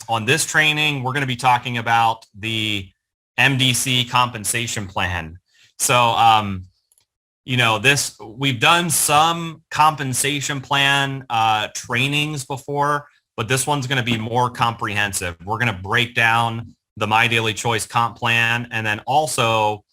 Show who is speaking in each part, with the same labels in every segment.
Speaker 1: On this training, we're going to be talking about the MDC compensation plan. So, we've done some compensation plan trainings before, but this one's going to be more comprehensive. We're going to break down the MyDailyChoice comp plan. And then also,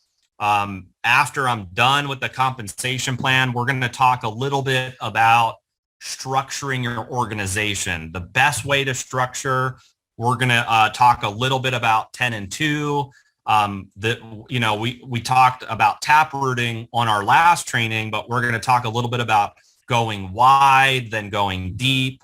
Speaker 1: after I'm done with the compensation plan, we're going to talk a little bit about structuring your organization. The best way to structure, we're going to talk a little bit about 10 and 2. We talked about taprooting on our last training, but we're going to talk a little bit about going wide, then going deep,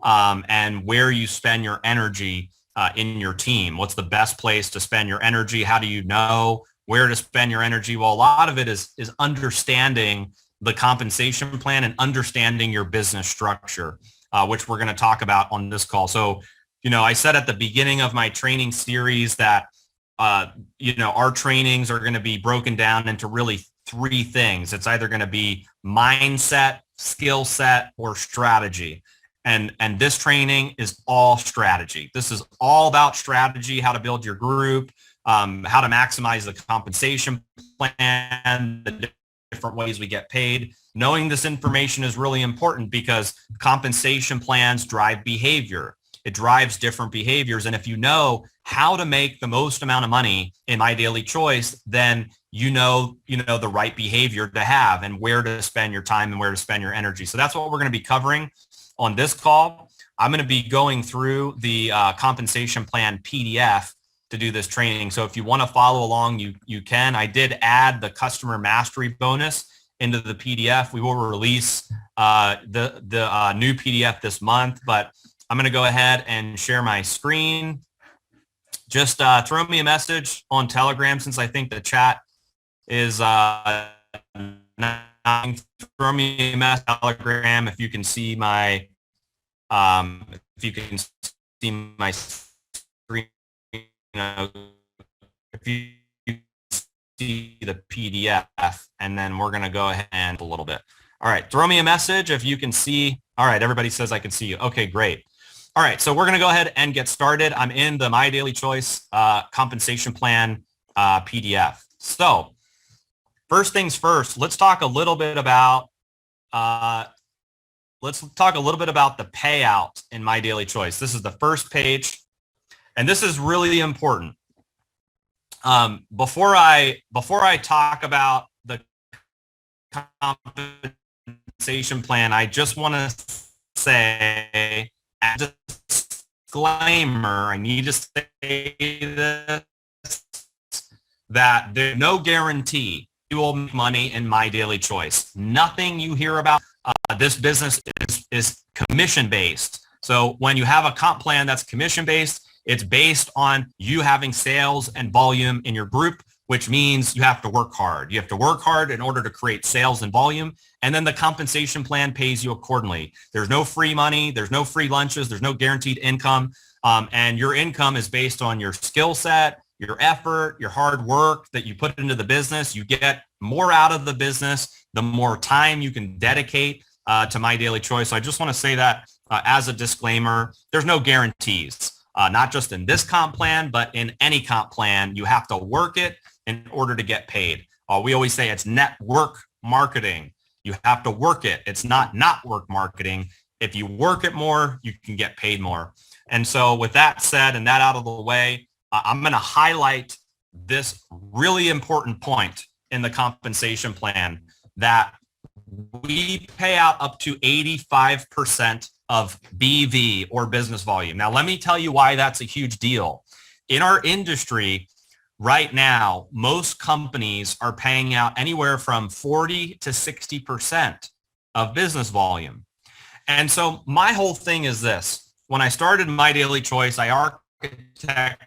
Speaker 1: and where you spend your energy in your team. What's the best place to spend your energy? How do you know where to spend your energy? Well, a lot of it is understanding the compensation plan and understanding your business structure, which we're going to talk about on this call. So, I said at the beginning of my training series that our trainings are going to be broken down into really 3 things. It's either going to be mindset, skill set, or strategy. And this training is all strategy. This is all about strategy, how to build your group, how to maximize the compensation plan, the different ways we get paid. Knowing this information is really important because compensation plans drive behavior. It drives different behaviors. And if you know how to make the most amount of money in MyDailyChoice, then you know the right behavior to have and where to spend your time and where to spend your energy. So that's what we're going to be covering on this call. I'm going to be going through the compensation plan PDF to do this training. So if you want to follow along, you can. I did add the customer mastery bonus into the PDF. We will release the new PDF this month, but I'm going to go ahead and share my screen. Just throw me a message on Telegram since I think the chat is throw me a message on Telegram if you can see my screen. If you see the PDF, and then we're going to go ahead and a little bit. All right, throw me a message if you can see. All right, everybody says I can see you. Okay, great. All right, so we're going to go ahead and get started. I'm in the MyDailyChoice compensation plan PDF. So first things first, let's talk a little bit about the payout in MyDailyChoice. This is the first page, and this is really important. Before I talk about the compensation plan, I just want to say, as a disclaimer, I need to say this, that there's no guarantee you will make money in MyDailyChoice. Nothing you hear about this business is commission-based. So when you have a comp plan that's commission-based, it's based on you having sales and volume in your group, which means you have to work hard. You have to work hard in order to create sales and volume, and then the compensation plan pays you accordingly. There's no free money. There's no free lunches. There's no guaranteed income, and your income is based on your skill set, your effort, your hard work that you put into the business. You get more out of the business, the more time you can dedicate to MyDailyChoice. So I just want to say that as a disclaimer, there's no guarantees, not just in this comp plan, but in any comp plan. You have to work it in order to get paid. We always say it's network marketing. You have to work it. It's not work marketing. If you work it more, you can get paid more. And so with that said and that out of the way, I'm going to highlight this really important point in the compensation plan, that we pay out up to 85% of BV, or business volume. Now, let me tell you why that's a huge deal. In our industry right now, most companies are paying out anywhere from 40 to 60% of business volume. And so my whole thing is this. When I started MyDailyChoice, I architected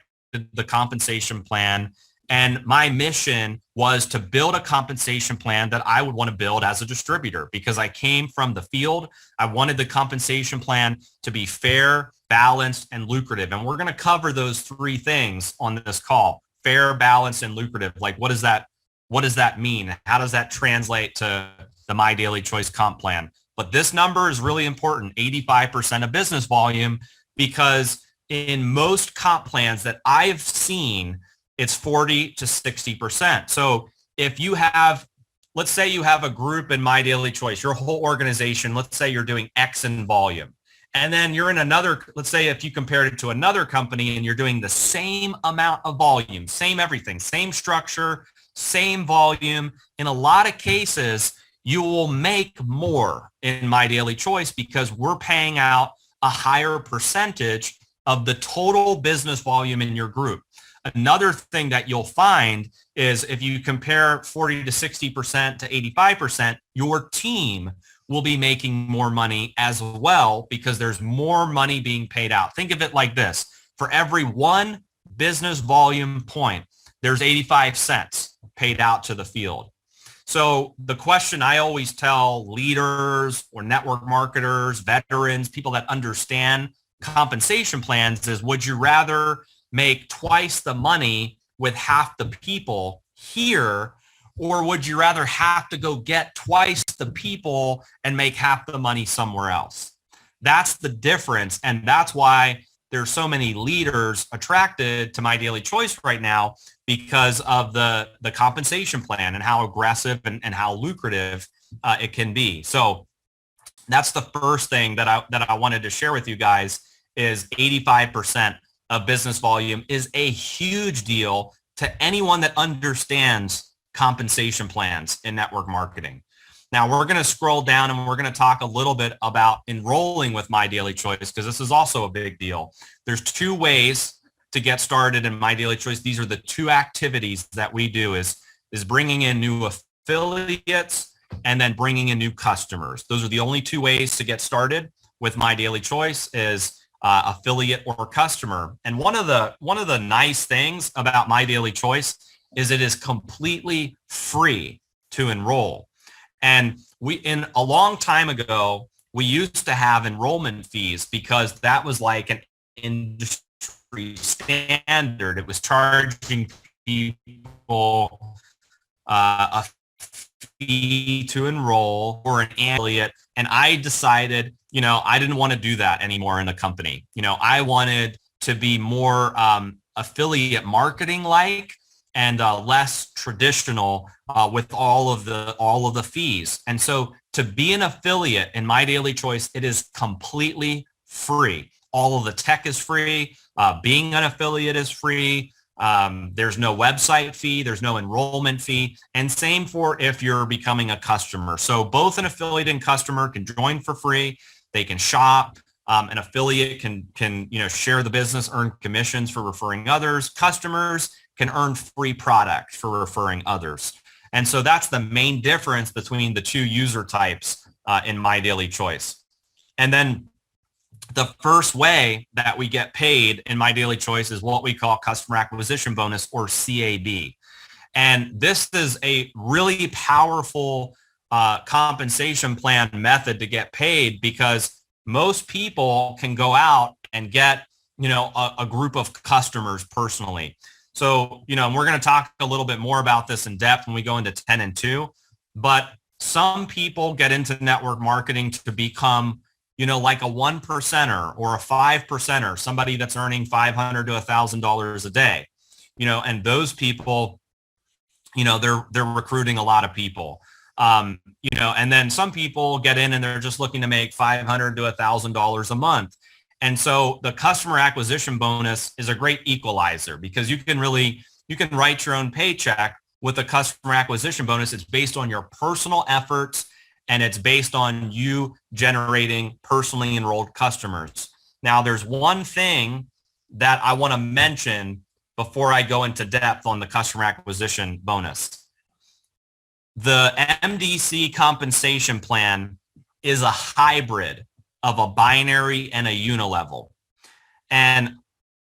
Speaker 1: the compensation plan, and my mission was to build a compensation plan that I would want to build as a distributor, because I came from the field. I wanted the compensation plan to be fair, balanced, and lucrative. And we're going to cover those 3 things on this call: fair, balanced, and lucrative. Like, what does that mean? How does that translate to the MyDailyChoice comp plan? But this number is really important, 85% of business volume, because in most comp plans that I've seen, it's 40 to 60%. So if you have, let's say you have a group in My Daily Choice, your whole organization, let's say you're doing X in volume. And then you're in another, let's say if you compared it to another company and you're doing the same amount of volume, same everything, same structure, same volume. In a lot of cases, you will make more in My Daily Choice because we're paying out a higher percentage of the total business volume in your group. Another thing that you'll find is if you compare 40 to 60% to 85%, your team will be making more money as well because there's more money being paid out. Think of it like this. For every one business volume point, there's 85 cents paid out to the field. So the question I always tell leaders or network marketers, veterans, people that understand compensation plans is, would you rather make twice the money with half the people here, or would you rather have to go get twice the people and make half the money somewhere else? That's the difference. And that's why there's so many leaders attracted to My Daily Choice right now, because of the compensation plan and how aggressive and how lucrative it can be. So that's the first thing that I wanted to share with you guys is 85% of business volume is a huge deal to anyone that understands compensation plans in network marketing. Now we're going to scroll down and we're going to talk a little bit about enrolling with My Daily Choice because this is also a big deal. There's two ways to get started in My Daily Choice. These are the two activities that we do is bringing in new affiliates and then bringing in new customers. Those are the only two ways to get started with My Daily Choice is affiliate or customer. And one of the nice things about My Daily Choice is it is completely free to enroll. And in a long time ago, we used to have enrollment fees because that was like an industry standard. It was charging people a fee to enroll or an affiliate. And I decided, I didn't want to do that anymore in a company. I wanted to be more affiliate marketing like and less traditional with all of the fees. And so to be an affiliate in My Daily Choice, it is completely free. All of the tech is free. Being an affiliate is free. There's no website fee. There's no enrollment fee. And same for if you're becoming a customer. So both an affiliate and customer can join for free. They can shop. An affiliate can share the business, earn commissions for referring others. Customers can earn free product for referring others. And so that's the main difference between the two user types in My Daily Choice. And then the first way that we get paid in My Daily Choice is what we call customer acquisition bonus, or CAB. And this is a really powerful compensation plan method to get paid because most people can go out and get, a group of customers personally. So, we're going to talk a little bit more about this in depth when we go into 10 and 2, but some people get into network marketing to become, like a 1%er or a 5%er, somebody that's earning $500 to $1,000 a day, and those people, they're recruiting a lot of people, and then some people get in and they're just looking to make $500 to $1,000 a month. And so the customer acquisition bonus is a great equalizer because you can write your own paycheck with a customer acquisition bonus. It's based on your personal efforts and it's based on you generating personally enrolled customers. Now, there's one thing that I want to mention before I go into depth on the customer acquisition bonus. The MDC compensation plan is a hybrid of a binary and a unilevel. And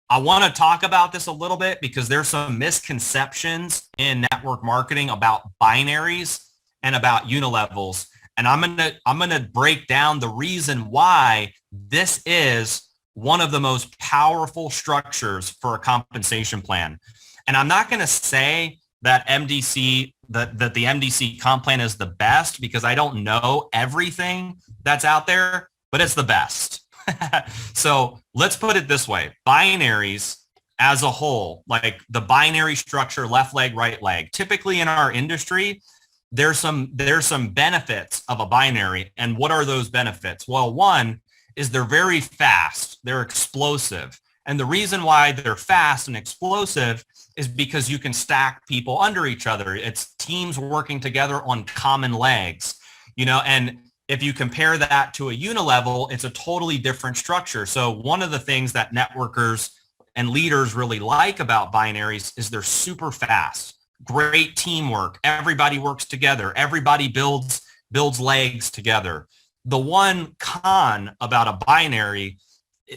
Speaker 1: I want to talk about this a little bit because there's some misconceptions in network marketing about binaries and about unilevels. And I'm going to break down the reason why this is one of the most powerful structures for a compensation plan. And I'm not going to say that MDC, that the MDC comp plan is the best because I don't know everything that's out there, but it's the best. So let's put it this way. Binaries as a whole, like the binary structure, left leg, right leg, typically in our industry, there's some benefits of a binary. And what are those benefits? Well, one is they're very fast. They're explosive. And the reason why they're fast and explosive is because you can stack people under each other. It's teams working together on common legs, and if you compare that to a unilevel, it's a totally different structure. So one of the things that networkers and leaders really like about binaries is they're super fast, great teamwork. Everybody works together. Everybody builds legs together. The one con about a binary,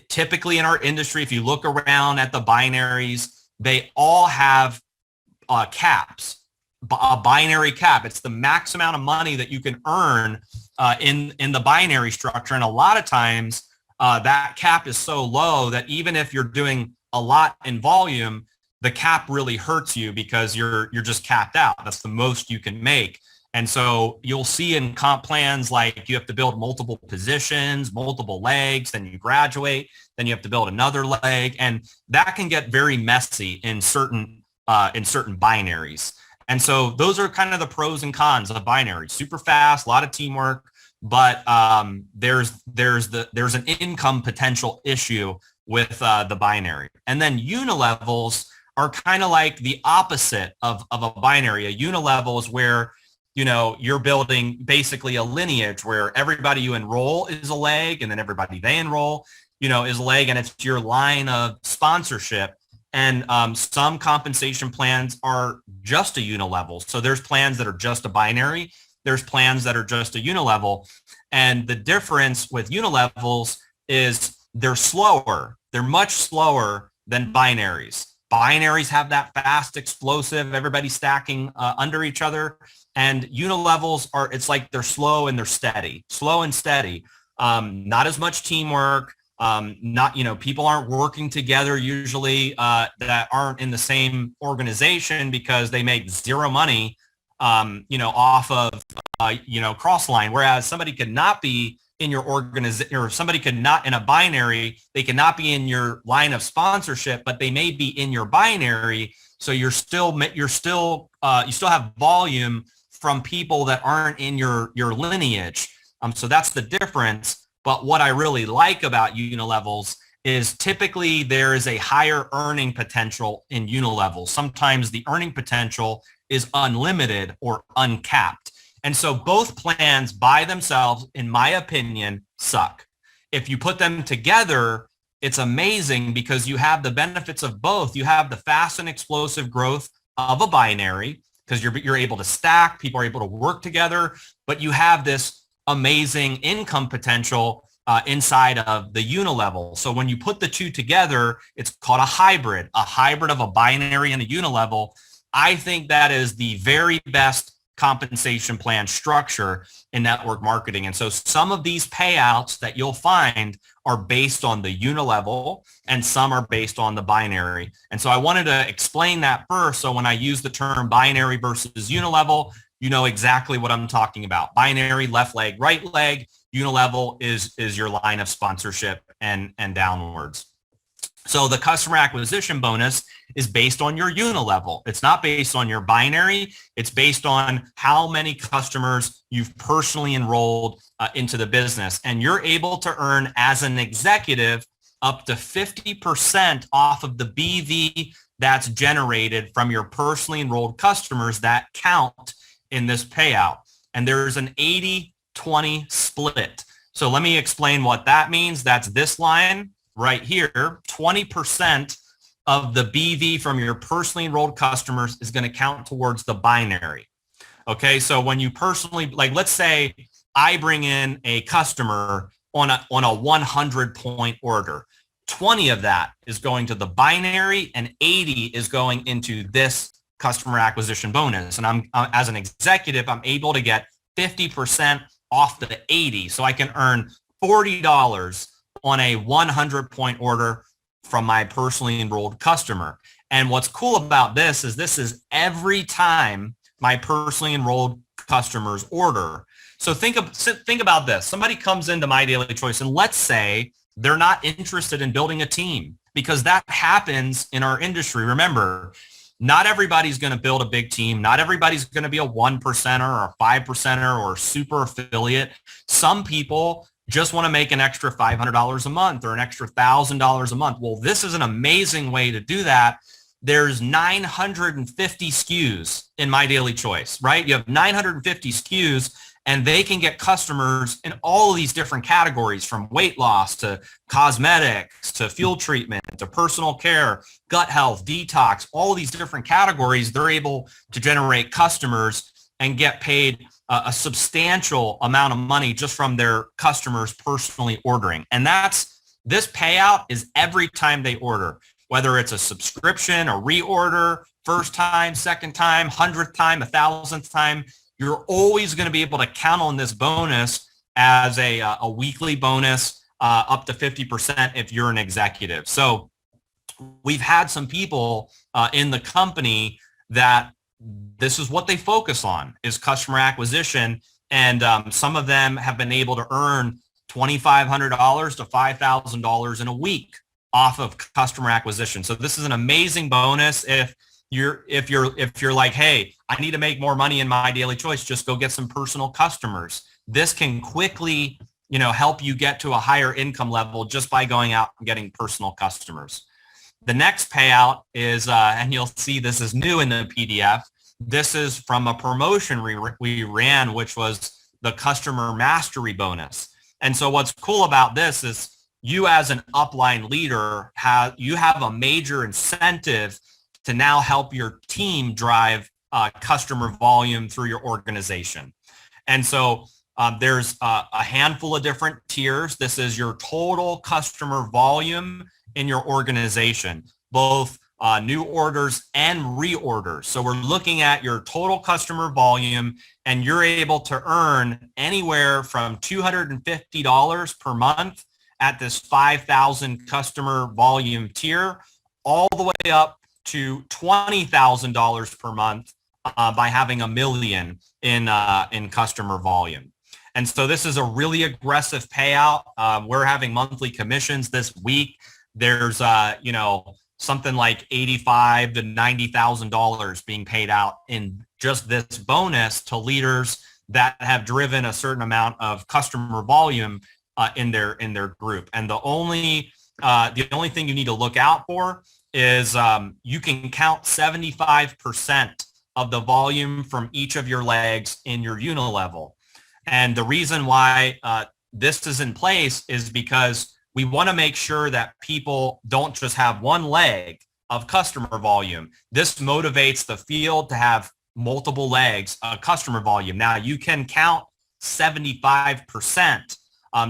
Speaker 1: typically in our industry, if you look around at the binaries, they all have caps, a binary cap. It's the max amount of money that you can earn in the binary structure. And a lot of times that cap is so low that even if you're doing a lot in volume, the cap really hurts you because you're just capped out. That's the most you can make. And so you'll see in comp plans, like you have to build multiple positions, multiple legs, then you graduate, then you have to build another leg. And that can get very messy in certain binaries. And so those are kind of the pros and cons of binary. Super fast, a lot of teamwork, but there's an income potential issue with the binary. And then unilevels are kind of like the opposite of a binary. A unilevel is where you're building basically a lineage where everybody you enroll is a leg, and then everybody they enroll, is a leg, and it's your line of sponsorship. And some compensation plans are just a unilevel. So there's plans that are just a binary. There's plans that are just a unilevel. And the difference with unilevels is they're slower. They're much slower than binaries. Binaries have that fast, explosive, everybody stacking under each other. And unilevels it's like they're slow and they're steady, slow and steady. Not as much teamwork. People aren't working together usually that aren't in the same organization because they make zero money, off of, cross line. Whereas somebody could not be in your organization, or somebody could not in a binary, they cannot be in your line of sponsorship, but they may be in your binary. So you still have volume from people that aren't in your lineage. So that's the difference. But what I really like about unilevels is typically there is a higher earning potential in unilevels. Sometimes the earning potential is unlimited or uncapped. And so both plans by themselves, in my opinion, suck. If you put them together, it's amazing because you have the benefits of both. You have the fast and explosive growth of a binary because you're able to stack, people are able to work together, but you have this amazing income potential inside of the unilevel. So when you put the two together, it's called a hybrid of a binary and a unilevel. I think that is the very best compensation plan structure in network marketing. And so some of these payouts that you'll find are based on the unilevel and some are based on the binary. And so I wanted to explain that first. So when I use the term binary versus unilevel, you know exactly what I'm talking about. Binary, left leg, right leg. Unilevel is your line of sponsorship and downwards. So the customer acquisition bonus is based on your unilevel. It's not based on your binary. It's based on how many customers you've personally enrolled into the business. And you're able to earn as an executive up to 50% off of the BV that's generated from your personally enrolled customers that count in this payout. And there's an 80-20 split. So let me explain what that means. That's this line right here. 20% of the BV from your personally enrolled customers is going to count towards the binary. Okay, so when you personally, like let's say I bring in a customer on a 100-point order. 20 of that is going to the binary and 80 is going into this customer acquisition bonus. And I'm as an executive, I'm able to get 50% off the 80. So I can earn $40 on a 100-point order from my personally enrolled customer. And what's cool about this is every time my personally enrolled customers order. So think about this. Somebody comes into My Daily Choice and let's say they're not interested in building a team because that happens in our industry. Remember, not everybody's going to build a big team. Not everybody's going to be a 1%er or 5%er or super affiliate. Some people just want to make an extra $500 a month or an extra $1,000 a month. Well, this is an amazing way to do that. There's 950 SKUs in My Daily Choice, right? You have 950 SKUs, and they can get customers in all of these different categories, from weight loss to cosmetics to fuel treatment to personal care, gut health, detox, all of these different categories. They're able to generate customers and get paid a substantial amount of money just from their customers personally ordering. And this payout is every time they order, whether it's a subscription, a reorder, first time, second time, 100th time, 1,000th time. You're always going to be able to count on this bonus as a weekly bonus, up to 50% if you're an executive. So we've had some people in the company that this is what they focus on, is customer acquisition. And some of them have been able to earn $2,500 to $5,000 in a week off of customer acquisition. So this is an amazing bonus. If you're like, hey, I need to make more money in My Daily Choice, just go get some personal customers. This can quickly, help you get to a higher income level just by going out and getting personal customers. The next payout is, and you'll see this is new in the PDF. This is from a promotion we ran, which was the customer mastery bonus. And so what's cool about this is you as an upline leader have a major incentive to now help your team drive customer volume through your organization. And so there's a handful of different tiers. This is your total customer volume in your organization, both new orders and reorders. So we're looking at your total customer volume, and you're able to earn anywhere from $250 per month at this 5,000 customer volume tier, all the way up to $20,000 per month by having $1 million in customer volume. And so this is a really aggressive payout. We're having monthly commissions this week. There's something like $85,000 to $90,000 being paid out in just this bonus to leaders that have driven a certain amount of customer volume in their group. And the only thing you need to look out for is you can count 75% of the volume from each of your legs in your unilevel. And the reason why this is in place is because we want to make sure that people don't just have one leg of customer volume. This motivates the field to have multiple legs of customer volume. Now you can count 75%.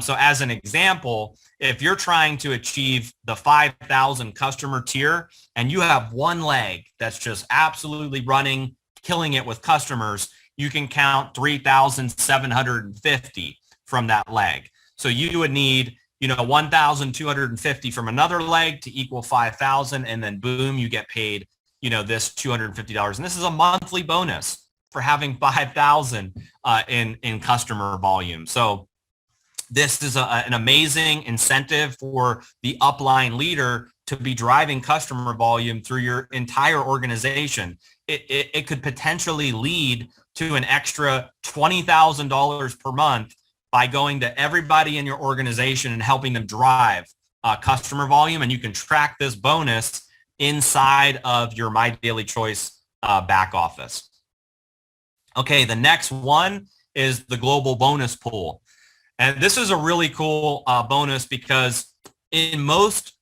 Speaker 1: So as an example, if you're trying to achieve the 5,000 customer tier and you have one leg that's just absolutely running, killing it with customers, you can count 3,750 from that leg. So you would need 1,250 from another leg to equal 5,000, and then boom, you get paid, this $250. And this is a monthly bonus for having 5,000 in customer volume. So this is an amazing incentive for the upline leader to be driving customer volume through your entire organization. It could potentially lead to an extra $20,000 per month by going to everybody in your organization and helping them drive customer volume. And you can track this bonus inside of your My Daily Choice back office. Okay, the next one is the global bonus pool. And this is a really cool bonus because in most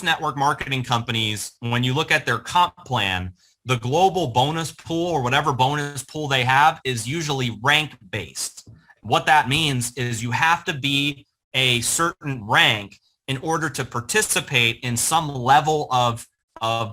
Speaker 1: network marketing companies, when you look at their comp plan, the global bonus pool or whatever bonus pool they have is usually rank based. What that means is you have to be a certain rank in order to participate in some level of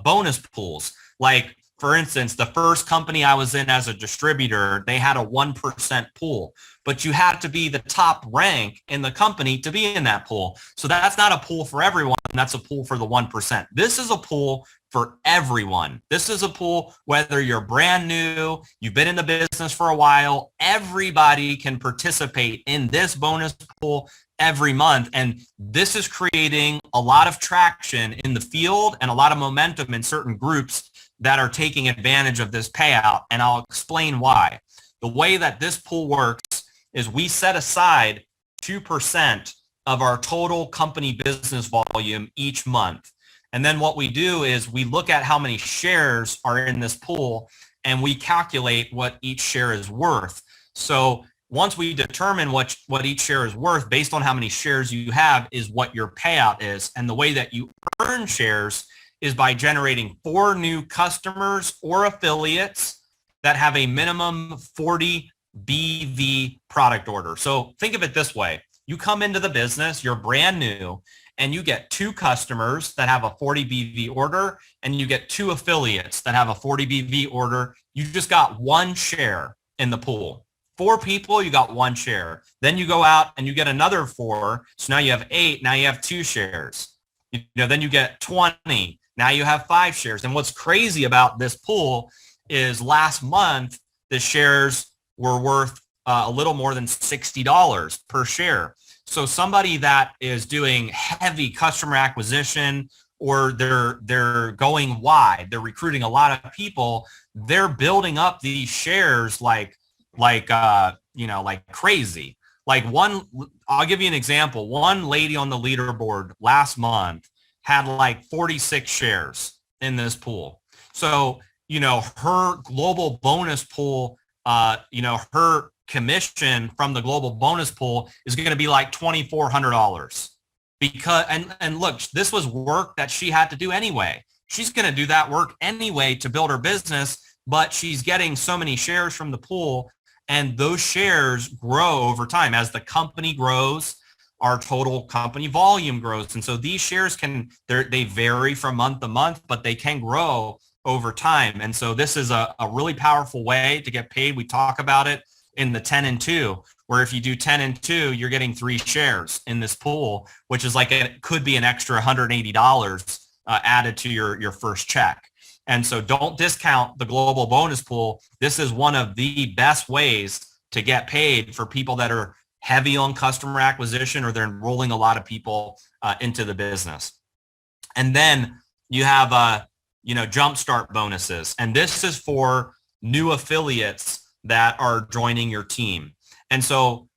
Speaker 1: bonus pools. Like, for instance, the first company I was in as a distributor, they had a 1% pool, but you had to be the top rank in the company to be in that pool. So that's not a pool for everyone. That's a pool for the 1%. This is a pool for everyone. This is a pool, whether you're brand new, you've been in the business for a while, everybody can participate in this bonus pool every month. And this is creating a lot of traction in the field and a lot of momentum in certain groups that are taking advantage of this payout. And I'll explain why. The way that this pool works is we set aside 2% of our total company business volume each month. And then what we do is we look at how many shares are in this pool and we calculate what each share is worth. So once we determine what each share is worth based on how many shares you have is what your payout is. And the way that you earn shares is by generating 4 new customers or affiliates that have a minimum 40 BV product order. So think of it this way. You come into the business, you're brand new, and you get 2 customers that have a 40 BV order, and you get 2 affiliates that have a 40 BV order. You just got 1 share in the pool. 4 people, you got 1 share. Then you go out and you get another 4. So now you have 8. Now you have 2 shares. Then you get 20. Now you have 5 shares. And what's crazy about this pool is last month, the shares were worth a little more than $60 per share. So somebody that is doing heavy customer acquisition, or they're going wide, they're recruiting a lot of people, they're building up these shares like crazy. I'll give you an example. One lady on the leaderboard last month had like 46 shares in this pool. So, her global bonus pool, her commission from the global bonus pool is going to be like $2,400 because, and look, this was work that she had to do anyway. She's going to do that work anyway to build her business, but she's getting so many shares from the pool, and those shares grow over time. As the company grows, our total company volume grows. And so these shares they vary from month to month, but they can grow over time. And so this is a really powerful way to get paid. We talk about it in the 10 and 2, where if you do 10 and 2, you're getting 3 shares in this pool, which is it could be an extra $180 added to your first check. And so don't discount the global bonus pool. This is one of the best ways to get paid for people that are heavy on customer acquisition, or they're enrolling a lot of people into the business. And then you have Jumpstart bonuses. And this is for new affiliates that are joining your team. And so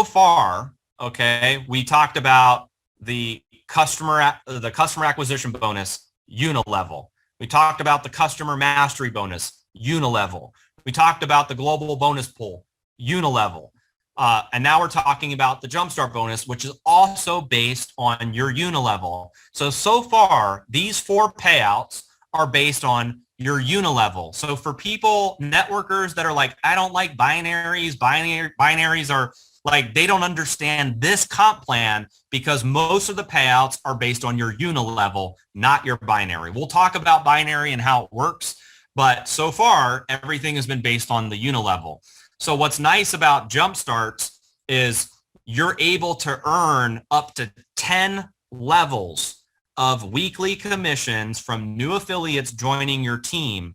Speaker 1: far, okay, we talked about the customer acquisition bonus, unilevel. We talked about the customer mastery bonus, unilevel. We talked about the global bonus pool, unilevel. And now we're talking about the Jumpstart bonus, which is also based on your unilevel. So far, these 4 payouts are based on your unilevel. So for people, networkers that are like, I don't like binaries. Binaries are like, they don't understand this comp plan because most of the payouts are based on your unilevel, not your binary. We'll talk about binary and how it works, but so far, everything has been based on the unilevel. So what's nice about Jumpstarts is you're able to earn up to 10 levels of weekly commissions from new affiliates joining your team.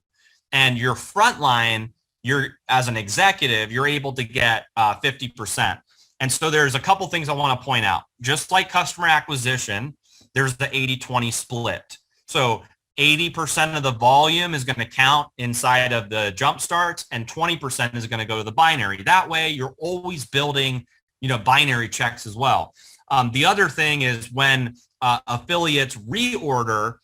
Speaker 1: And your frontline, as an executive, you're able to get 50%. And so there's a couple things I want to point out. Just like customer acquisition, there's the 80-20 split. So 80% of the volume is going to count inside of the Jumpstarts, and 20% is going to go to the binary. That way, you're always building, binary checks as well. The other thing is when affiliates reorder,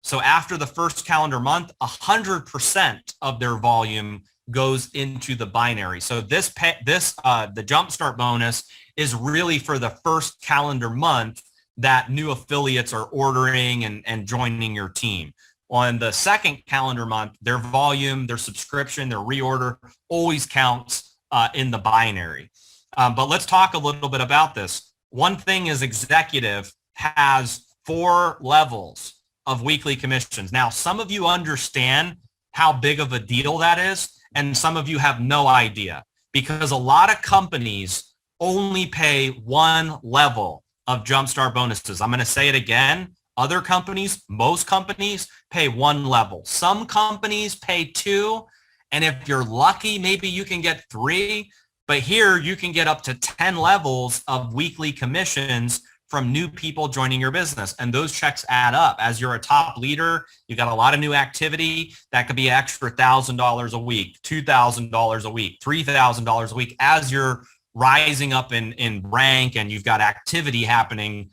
Speaker 1: so after the first calendar month, 100% of their volume goes into the binary. So the Jumpstart bonus is really for the first calendar month that new affiliates are ordering and joining your team. On the second calendar month, their volume, their subscription, their reorder always counts in the binary. But let's talk a little bit about this. One thing is executive has 4 levels of weekly commissions. Now, some of you understand how big of a deal that is, and some of you have no idea, because a lot of companies only pay 1 level of Jumpstart bonuses. I'm going to say it again. Other companies, most companies pay 1 level. Some companies pay 2. And if you're lucky, maybe you can get 3. But here you can get up to 10 levels of weekly commissions from new people joining your business. And those checks add up. As you're a top leader, you got a lot of new activity. That could be an extra $1,000 a week, $2,000 a week, $3,000 a week as you're rising up in rank and you've got activity happening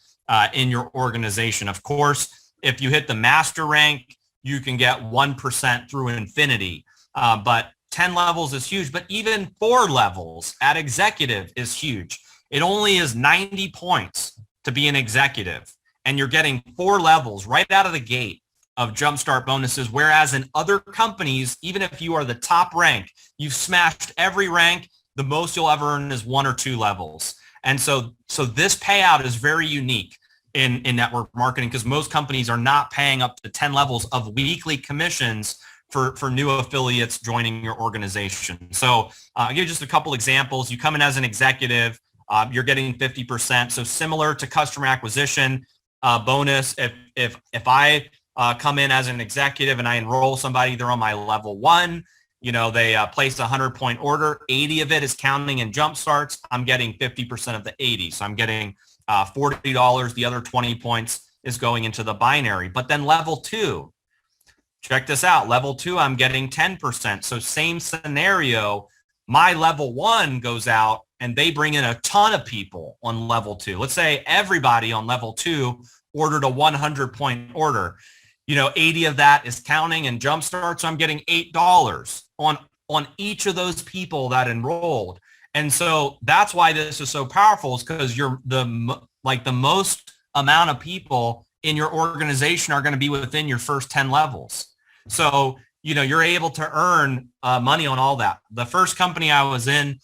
Speaker 1: in your organization. Of course, if you hit the master rank, you can get 1% through infinity. But 10 levels is huge, but even 4 levels at executive is huge. It only is 90 points to be an executive, and you're getting 4 levels right out of the gate of Jumpstart bonuses, whereas in other companies, even if you are the top rank, you've smashed every rank, the most you'll ever earn is 1 or 2 levels. And so this payout is very unique in network marketing because most companies are not paying up to 10 levels of weekly commissions for new affiliates joining your organization. So I'll give you just a couple examples. You come in as an executive, you're getting 50%. So similar to customer acquisition bonus, if I come in as an executive and I enroll somebody, they're on my level 1, they place a 100-point order, 80 of it is counting in Jumpstarts. I'm getting 50% of the 80. So I'm getting $40. The other 20 points is going into the binary. But then level 2, check this out. Level 2, I'm getting 10%. So same scenario. My level 1 goes out and they bring in a ton of people on level 2. Let's say everybody on level 2 ordered a 100-point order. 80 of that is counting in Jumpstart. So I'm getting $8 on each of those people that enrolled. And so that's why this is so powerful, is because you're the most amount of people in your organization are going to be within your first 10 levels. So, you're able to earn money on all that. The first company I was in,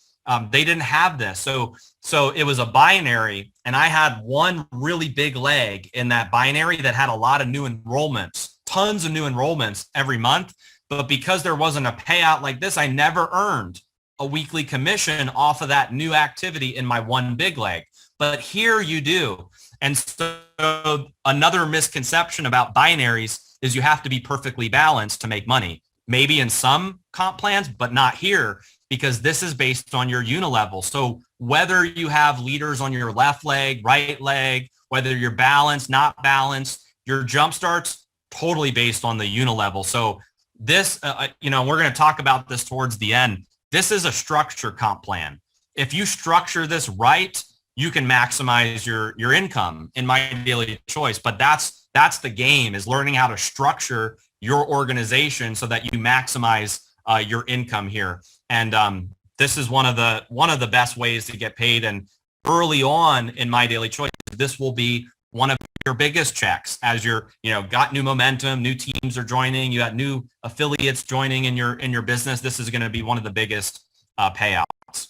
Speaker 1: they didn't have this. So it was a binary, and I had one really big leg in that binary that had a lot of new enrollments, tons of new enrollments every month. But because there wasn't a payout like this, I never earned a weekly commission off of that new activity in my one big leg. But here you do. And so another misconception about binaries is you have to be perfectly balanced to make money. Maybe in some comp plans, but not here, because this is based on your unilevel. So whether you have leaders on your left leg, right leg, whether you're balanced, not balanced, your Jumpstart's totally based on the unilevel. So this, we're going to talk about this towards the end. This is a structure comp plan. If you structure this right, you can maximize your income in My Daily Choice. But that's the game, is learning how to structure your organization so that you maximize your income here. And this is one of the best ways to get paid. And early on in My Daily Choice, this will be one of your biggest checks as you're, got new momentum, new teams are joining, you got new affiliates joining in your business. This is going to be one of the biggest payouts.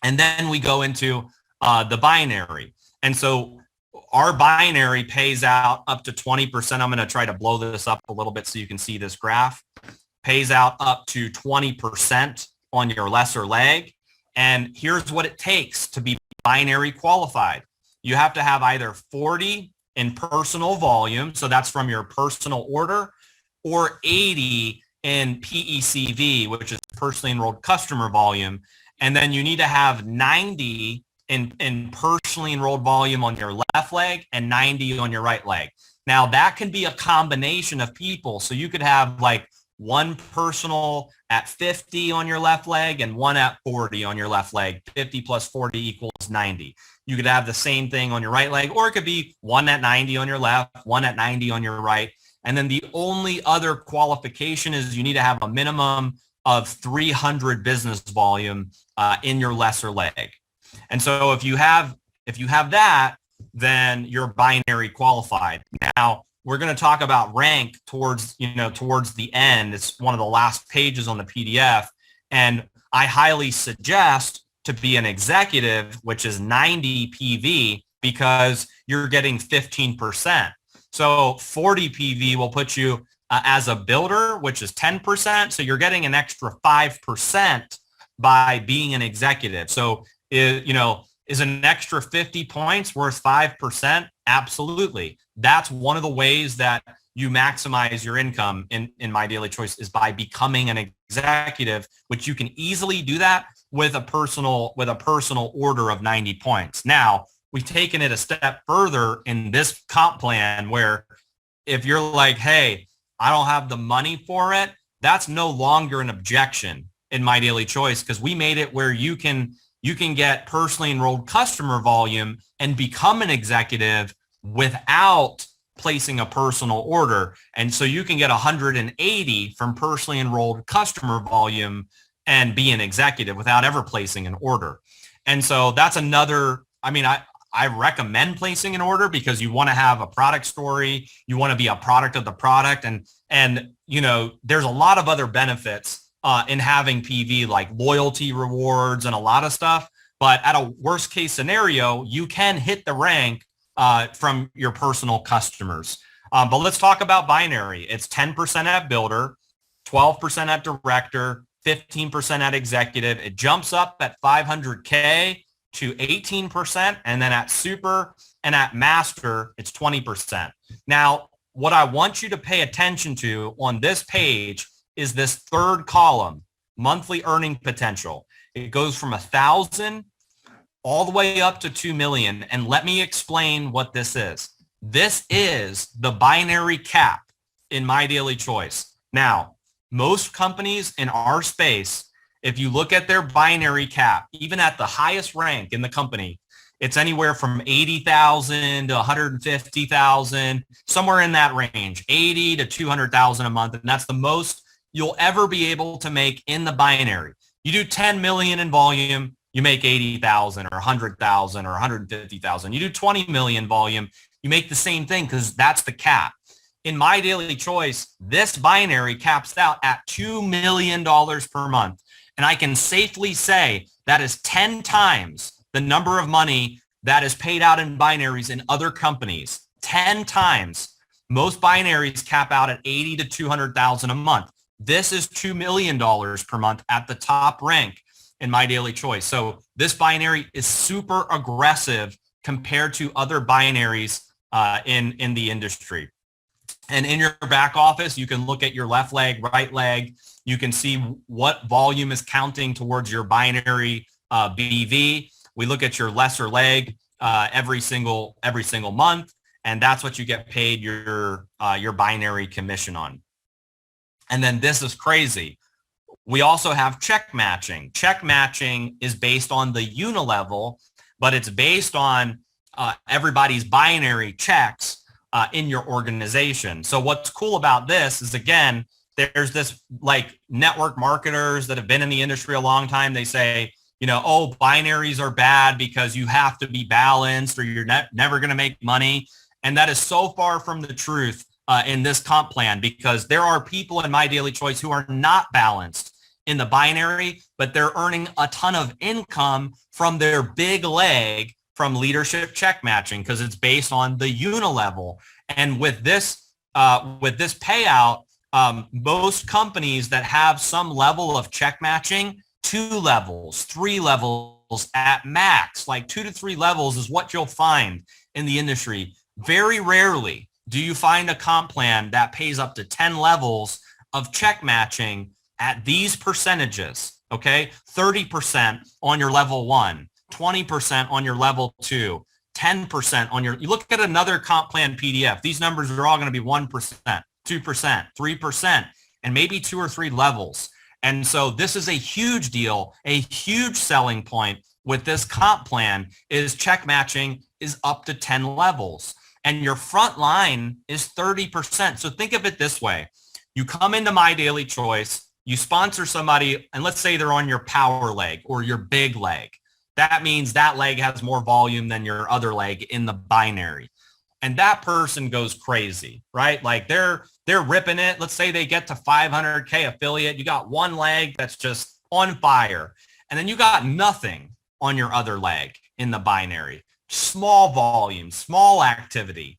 Speaker 1: And then we go into the binary. And so our binary pays out up to 20%. I'm going to try to blow this up a little bit so you can see this graph. Pays out up to 20% on your lesser leg. And here's what it takes to be binary qualified. You have to have either 40 in personal volume, so that's from your personal order, or 80 in PECV, which is personally enrolled customer volume. And then you need to have 90 in personally enrolled volume on your left leg and 90 on your right leg. Now that can be a combination of people. So you could have like one personal at 50 on your left leg and one at 40 on your left leg. 50 plus 40 equals 90. You could have the same thing on your right leg, or it could be one at 90 on your left, one at 90 on your right. And then the only other qualification is you need to have a minimum of 300 business volume in your lesser leg. And so if you have that, then you're binary qualified. Now, we're going to talk about rank towards the end. It's one of the last pages on the PDF. And I highly suggest to be an executive, which is 90 PV, because you're getting 15%. So 40 PV will put you as a builder, which is 10%. So you're getting an extra 5% by being an executive. So, Is an extra 50 points worth 5%? Absolutely. That's one of the ways that you maximize your income in My Daily Choice is by becoming an executive, which you can easily do that with a personal order of 90 points. Now, we've taken it a step further in this comp plan where if you're like, hey, I don't have the money for it, that's no longer an objection in My Daily Choice because we made it where you can get personally enrolled customer volume and become an executive without placing a personal order. And so you can get 180 from personally enrolled customer volume and be an executive without ever placing an order. And so that's another, I recommend placing an order because you want to have a product story. You want to be a product of the product. And there's a lot of other benefits in having PV, like loyalty rewards and a lot of stuff. But at a worst case scenario, you can hit the rank from your personal customers. But let's talk about binary. It's 10% at builder, 12% at director, 15% at executive. It jumps up at 500K to 18%. And then at super and at master, it's 20%. Now, what I want you to pay attention to on this page is this third column, monthly earning potential. It goes from 1,000 all the way up to 2 million. And let me explain what this is. This is the binary cap in My Daily Choice. Now, most companies in our space, if you look at their binary cap, even at the highest rank in the company, it's anywhere from 80,000 to 150,000, somewhere in that range, 80 to 200,000 a month. And that's the most you'll ever be able to make in the binary. You do 10 million in volume, you make 80,000 or 100,000 or 150,000. You do 20 million volume, you make the same thing because that's the cap. In My Daily Choice, this binary caps out at $2 million per month. And I can safely say that is 10 times the number of money that is paid out in binaries in other companies. 10 times. Most binaries cap out at 80 to 200,000 a month. This is $2 million per month at the top rank in My Daily Choice. So this binary is super aggressive compared to other binaries in the industry. And in your back office, you can look at your left leg, right leg. You can see what volume is counting towards your binary BV. We look at your lesser leg every single month, and that's what you get paid your binary commission on. And then this is crazy. We also have check matching. Check matching is based on the unilevel, but it's based on everybody's binary checks in your organization. So what's cool about this is, again, there's this like network marketers that have been in the industry a long time. They say, oh, binaries are bad because you have to be balanced or you're never going to make money. And that is so far from the truth in this comp plan, because there are people in My Daily Choice who are not balanced in the binary, but they're earning a ton of income from their big leg from leadership check matching because it's based on the unilevel. And with this payout, most companies that have some level of check matching, 2 levels, 3 levels at max, like 2 to 3 levels is what you'll find in the industry. Very rarely do you find a comp plan that pays up to 10 levels of check matching at these percentages, okay? 30% on your level 1, 20% on your level 2, 10% on you look at another comp plan PDF. These numbers are all going to be 1%, 2%, 3%, and maybe 2 or 3 levels. And so this is a huge deal, a huge selling point with this comp plan is check matching is up to 10 levels. And your front line is 30%. So think of it this way. You come into My Daily Choice, you sponsor somebody, and let's say they're on your power leg or your big leg. That means that leg has more volume than your other leg in the binary. And that person goes crazy, right? Like they're ripping it. Let's say they get to 500K affiliate. You got one leg that's just on fire. And then you got nothing on your other leg in the binary. Small volume, small activity.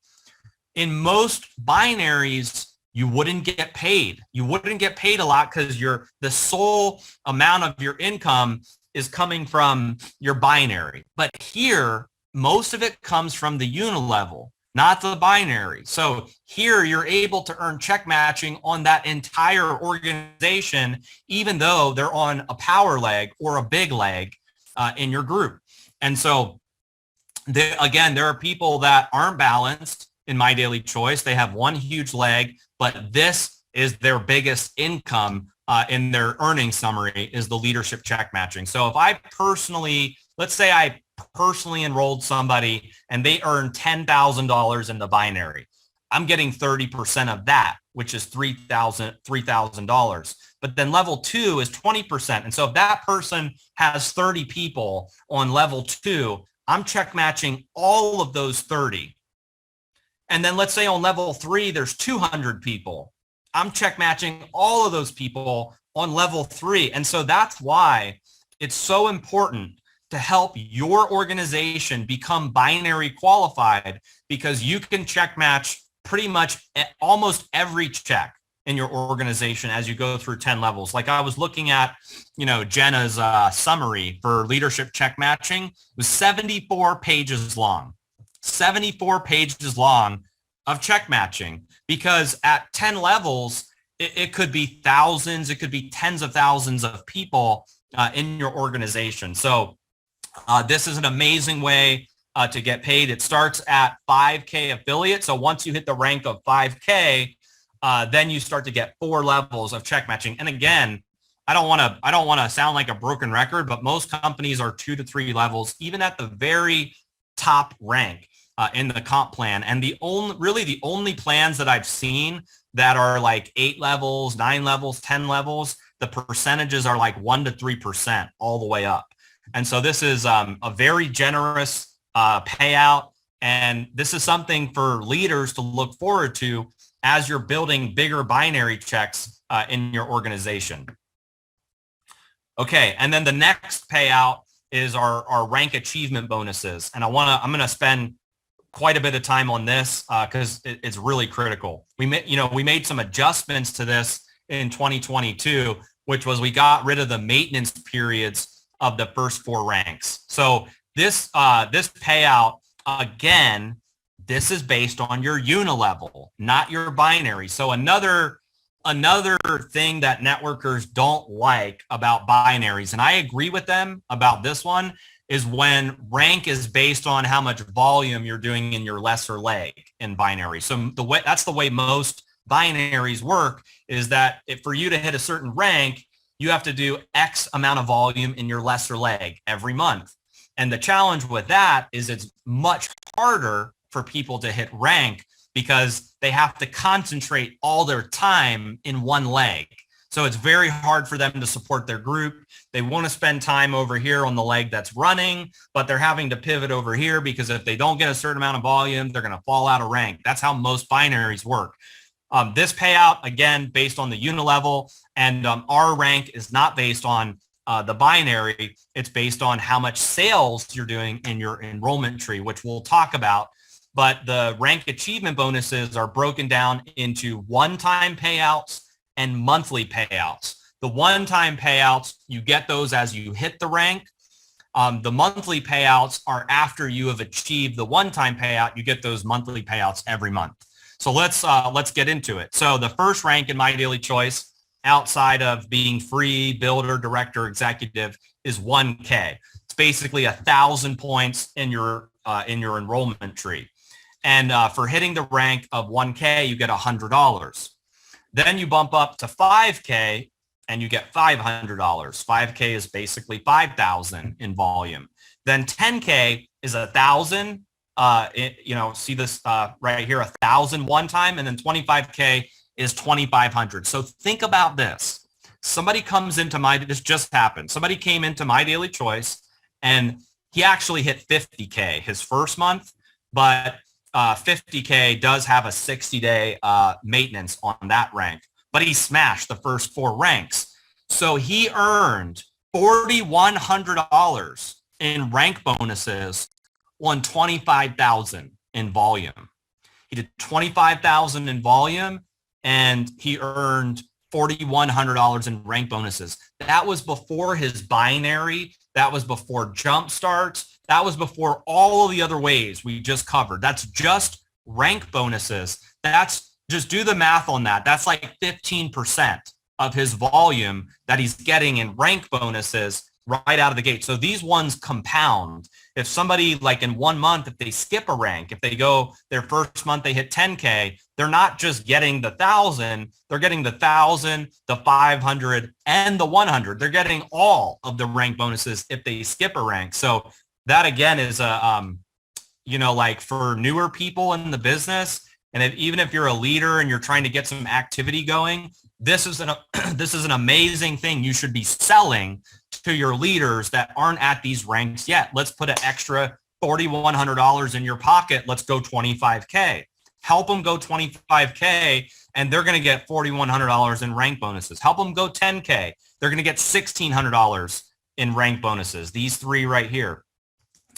Speaker 1: In most binaries, you wouldn't get paid. You wouldn't get paid a lot because the sole amount of your income is coming from your binary. But here, most of it comes from the unilevel, not the binary. So here you're able to earn check matching on that entire organization, even though they're on a power leg or a big leg in your group. And so again, there are people that aren't balanced in My Daily Choice. They have one huge leg, but this is their biggest income in their earnings summary is the leadership check matching. So if I personally, let's say I personally enrolled somebody and they earn $10,000 in the binary, I'm getting 30% of that, which is $3,000. But then level 2 is 20%. And so if that person has 30 people on level 2, I'm check matching all of those 30. And then let's say on level 3, there's 200 people. I'm check matching all of those people on level 3. And so that's why it's so important to help your organization become binary qualified, because you can check match pretty much almost every check in your organization as you go through 10 levels. Like I was looking at, Jenna's summary for leadership check matching. It was 74 pages long, 74 pages long of check matching, because at 10 levels, it could be thousands, it could be tens of thousands of people in your organization. So this is an amazing way to get paid. It starts at 5K affiliate. So once you hit the rank of 5K, then you start to get 4 levels of check matching. And again, I don't want to sound like a broken record, but most companies are 2 to 3 levels, even at the very top rank in the comp plan. And the only plans that I've seen that are like 8 levels, 9 levels, 10 levels, the percentages are like 1 to 3% all the way up. And so this is a very generous payout. And this is something for leaders to look forward to as you're building bigger binary checks in your organization. Okay, and then the next payout is our rank achievement bonuses. And I'm going to spend quite a bit of time on this because it's really critical. We made some adjustments to this in 2022, which was we got rid of the maintenance periods of the first 4 ranks. So this payout, again, this is based on your unilevel, not your binary. So another thing that networkers don't like about binaries, and I agree with them about this one, is when rank is based on how much volume you're doing in your lesser leg in binary. So that's the way most binaries work, is that for you to hit a certain rank, you have to do X amount of volume in your lesser leg every month. And the challenge with that is it's much harder for people to hit rank because they have to concentrate all their time in one leg. So it's very hard for them to support their group. They want to spend time over here on the leg that's running, but they're having to pivot over here because if they don't get a certain amount of volume, they're going to fall out of rank. That's how most binaries work. This payout, again, based on the unilevel, and our rank is not based on the binary. It's based on how much sales you're doing in your enrollment tree, which we'll talk about. But the rank achievement bonuses are broken down into one-time payouts and monthly payouts. The one-time payouts, you get those as you hit the rank. The monthly payouts are after you have achieved the one-time payout. You get those monthly payouts every month. So let's get into it. So the first rank in My Daily Choice, outside of being free, builder, director, executive, is 1K. It's basically 1,000 points in your enrollment tree. And for hitting the rank of 1K, you get $100. Then you bump up to 5K and you get $500. 5K is basically 5,000 in volume. Then 10K is 1,000. See this right here, 1,000 one time, and then 25K is 2,500. So think about this. Somebody comes into this just happened. Somebody came into My Daily Choice and he actually hit 50K his first month, but 50K does have a 60-day maintenance on that rank, but he smashed the first 4 ranks. So he earned $4,100 in rank bonuses on 25,000 in volume. He did 25,000 in volume and he earned $4,100 in rank bonuses. That was before his binary That was before Jumpstarts. That was before all of the other ways we just covered. That's just rank bonuses. That's just do the math on that. That's like 15% of his volume that he's getting in rank bonuses right out of the gate. So these ones compound. If somebody like in 1 month, if they skip a rank, if they go their first month, they hit 10K, they're not just getting the 1,000, they're getting the 1,000, the 500, and the 100. They're getting all of the rank bonuses if they skip a rank. So that again is like for newer people in the business, and even if you're a leader and you're trying to get some activity going, this is an amazing thing you should be selling to your leaders that aren't at these ranks yet. Let's put an extra $4,100 in your pocket. Let's go 25K. Help them go 25K, and they're going to get $4,100 in rank bonuses. Help them go 10K. They're going to get $1,600 in rank bonuses. These three right here.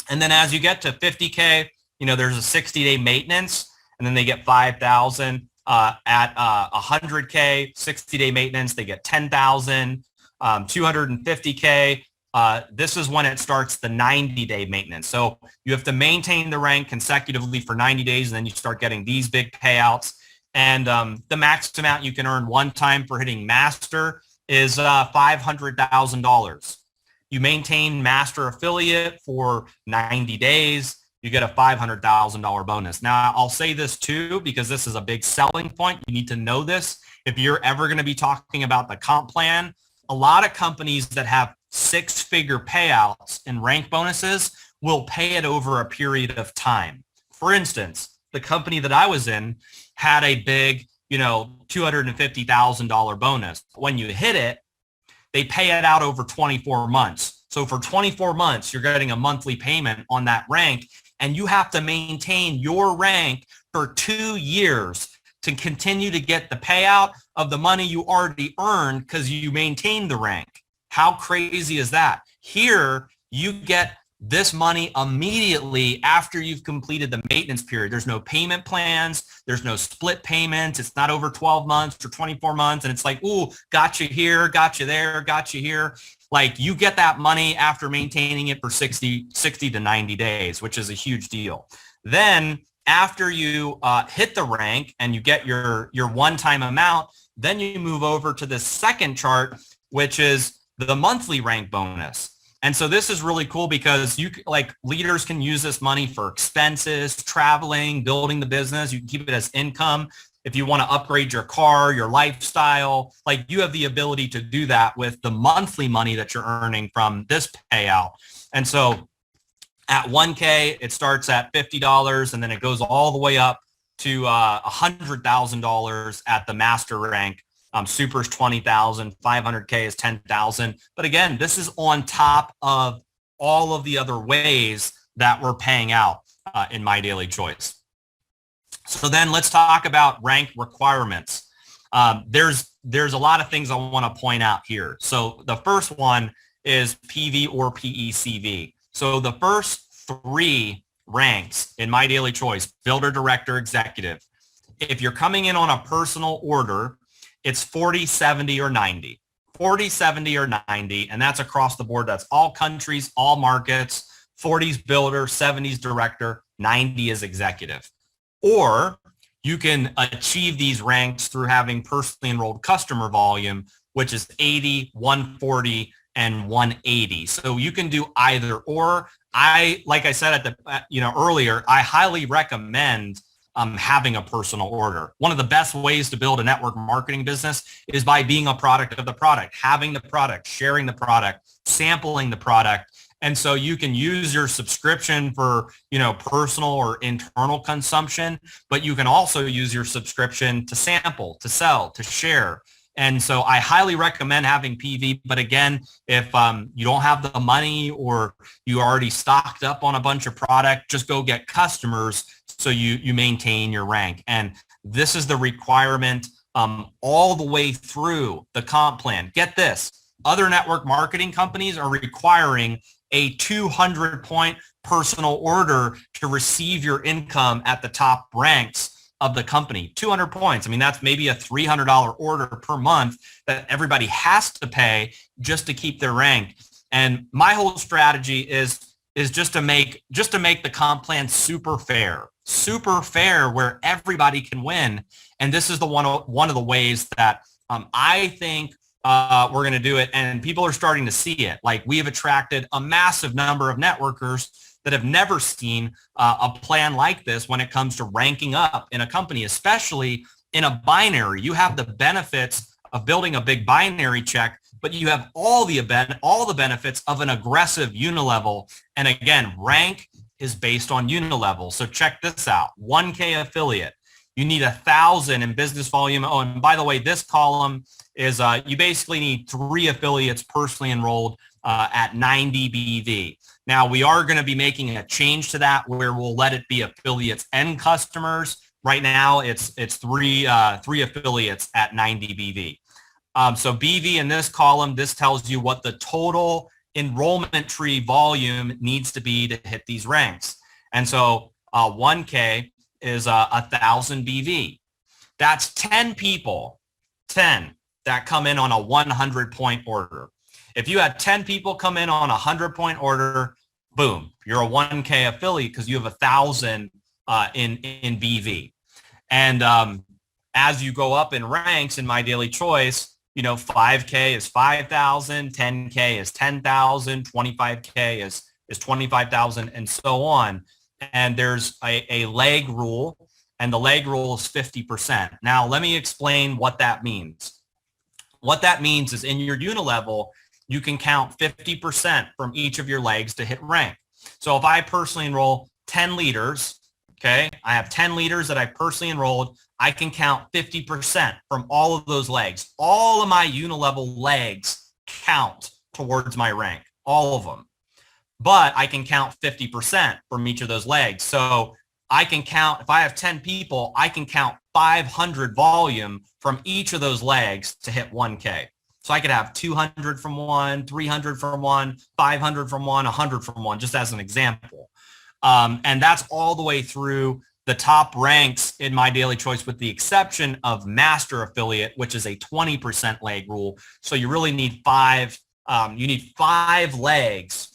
Speaker 1: And then as you get to 50K, there's a 60-day maintenance, and then they get 5,000. At 100K, 60-day maintenance, they get 10,000. 250K, this is when it starts the 90-day maintenance. So you have to maintain the rank consecutively for 90 days, and then you start getting these big payouts. And the max amount you can earn one time for hitting master is $500,000. You maintain master affiliate for 90 days, you get a $500,000 bonus. Now, I'll say this too, because this is a big selling point. You need to know this. If you're ever going to be talking about the comp plan, a lot of companies that have six-figure payouts in rank bonuses will pay it over a period of time. For instance, the company that I was in had a big, $250,000 bonus. When you hit it, they pay it out over 24 months. So for 24 months, you're getting a monthly payment on that rank, and you have to maintain your rank for 2 years to continue to get the payout of the money you already earned because you maintained the rank. How crazy is that? Here, you get this money immediately after you've completed the maintenance period. There's no payment plans. There's no split payments. It's not over 12 months or 24 months. And it's like, ooh, got you here, got you there, got you here. Like you get that money after maintaining it for 60 to 90 days, which is a huge deal. Then after you hit the rank and you get your one-time amount, then you move over to the second chart, which is the monthly rank bonus. And so this is really cool because leaders can use this money for expenses, traveling, building the business. You can keep it as income. If you want to upgrade your car, your lifestyle, you have the ability to do that with the monthly money that you're earning from this payout. And so at 1K, it starts at $50 and then it goes all the way up to $100,000 at the master rank. Super is 20,000, 500K is 10,000. But again, this is on top of all of the other ways that we're paying out in My Daily Choice. So then let's talk about rank requirements. There's a lot of things I want to point out here. So the first one is PV or PECV. So the first three ranks in My Daily Choice, builder, director, executive. If you're coming in on a personal order, it's 40, 70, or 90. 40, 70, or 90, and that's across the board. That's all countries, all markets. 40's builder, 70's director, 90 is executive. Or you can achieve these ranks through having personally enrolled customer volume, which is 80, 140, and 180. So you can do either or. Like I said earlier, I highly recommend having a personal order. One of the best ways to build a network marketing business is by being a product of the product, having the product, sharing the product, sampling the product. And so you can use your subscription for, personal or internal consumption, but you can also use your subscription to sample, to sell, to share. And so I highly recommend having PV. But again, if you don't have the money or you already stocked up on a bunch of product, just go get customers so you maintain your rank. And this is the requirement all the way through the comp plan. Get this. Other network marketing companies are requiring a 200-point personal order to receive your income at the top ranks of the company. 200 points. I mean, that's maybe a $300 order per month that everybody has to pay just to keep their rank. And my whole strategy is just to make the comp plan super fair where everybody can win. And this is the one of the ways that I think we're going to do it. And people are starting to see it. Like, we have attracted a massive number of networkers that have never seen a plan like this when it comes to ranking up in a company, especially in a binary. You have the benefits of building a big binary check, but you have all the benefits of an aggressive unilevel. And again, rank is based on unilevel. So check this out. 1K affiliate. You need 1,000 in business volume. Oh, and by the way, this column is you basically need 3 affiliates personally enrolled at 90 BV. Now, we are going to be making a change to that where we'll let it be affiliates and customers. Right now, it's 3 affiliates at 90 BV. So BV in this column, this tells you what the total enrollment tree volume needs to be to hit these ranks. And so 1K is 1,000 BV. That's 10 people, 10 that come in on a 100-point order. If you had 10 people come in on a 100-point order, boom, you're a 1K affiliate because you have 1,000 in BV. And as you go up in ranks in My Daily Choice, 5K is 5,000, 10K is 10,000, 25K is 25,000, and so on. And there's a leg rule, and the leg rule is 50%. Now, let me explain what that means. What that means is in your unilevel, you can count 50% from each of your legs to hit rank. So if I personally enroll 10 leaders, okay, I have 10 leaders that I personally enrolled, I can count 50% from all of those legs. All of my unilevel legs count towards my rank, all of them. But I can count 50% from each of those legs. So I can count, if I have 10 people, I can count 500 volume from each of those legs to hit 1K. So I could have 200 from one, 300 from one, 500 from one, 100 from one, just as an example. And that's all the way through the top ranks in My Daily Choice, with the exception of Master Affiliate, which is a 20% leg rule. So you really need 5 legs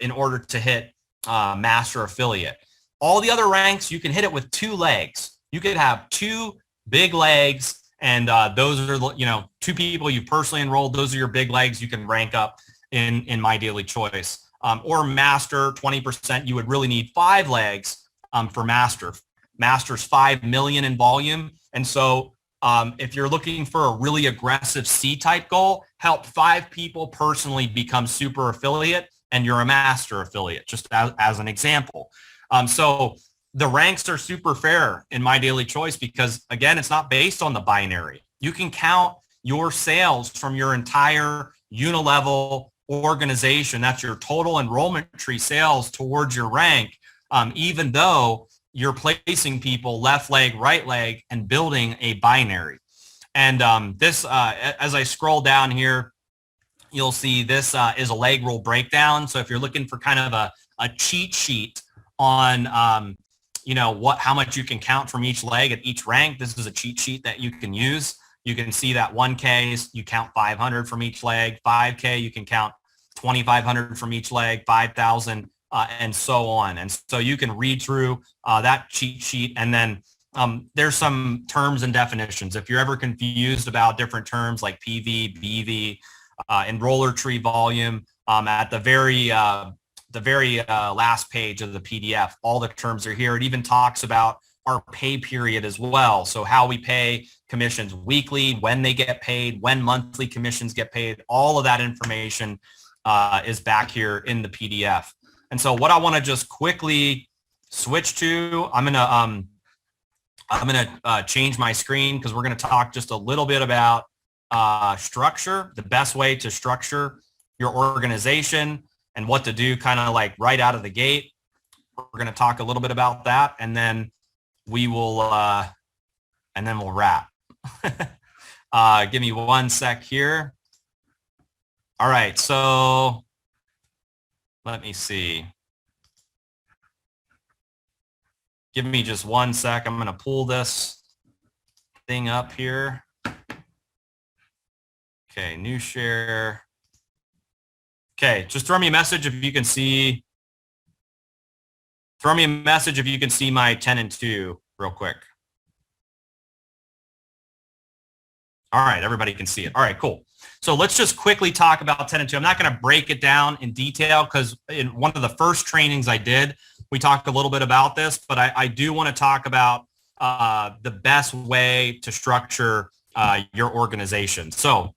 Speaker 1: in order to hit Master Affiliate. All the other ranks, you can hit it with 2 legs. You could have 2 big legs, and those are, 2 people you personally enrolled. Those are your big legs. You can rank up in My Daily Choice. Or Master, 20%, you would really need 5 legs for Master. Master's 5 million in volume. And so if you're looking for a really aggressive C-type goal, help 5 people personally become super affiliate, and you're a Master affiliate, just as an example. So the ranks are super fair in My Daily Choice because, again, it's not based on the binary. You can count your sales from your entire unilevel organization. That's your total enrollment tree sales towards your rank, even though you're placing people left leg, right leg, and building a binary. And this, as I scroll down here, you'll see this is a leg rule breakdown. So if you're looking for kind of a cheat sheet on, how much you can count from each leg at each rank, this is a cheat sheet that you can use. You can see that 1K, you count 500 from each leg. 5K, you can count 2,500 from each leg, 5,000, and so on. And so you can read through that cheat sheet, and then there's some terms and definitions. If you're ever confused about different terms like PV, BV, enroller tree volume, at the very last page of the PDF, all the terms are here. It even talks about our pay period as well. So how we pay commissions weekly, when they get paid, when monthly commissions get paid, all of that information is back here in the PDF. And so what I want to just quickly switch to, I'm gonna change my screen because we're going to talk just a little bit about structure, the best way to structure your organization and what to do kind of like right out of the gate. We're going to talk a little bit about that, and then we will, we'll wrap. Give me one sec here. All right, so let me see. Give me just one sec. I'm going to pull this thing up here. Okay, new share. Okay, just throw me a message if you can see. Throw me a message if you can see my 10 and 2 real quick. All right, everybody can see it. All right, cool. So let's just quickly talk about 10 and 2. I'm not going to break it down in detail because in one of the first trainings I did, we talked a little bit about this, but I do want to talk about the best way to structure your organization. So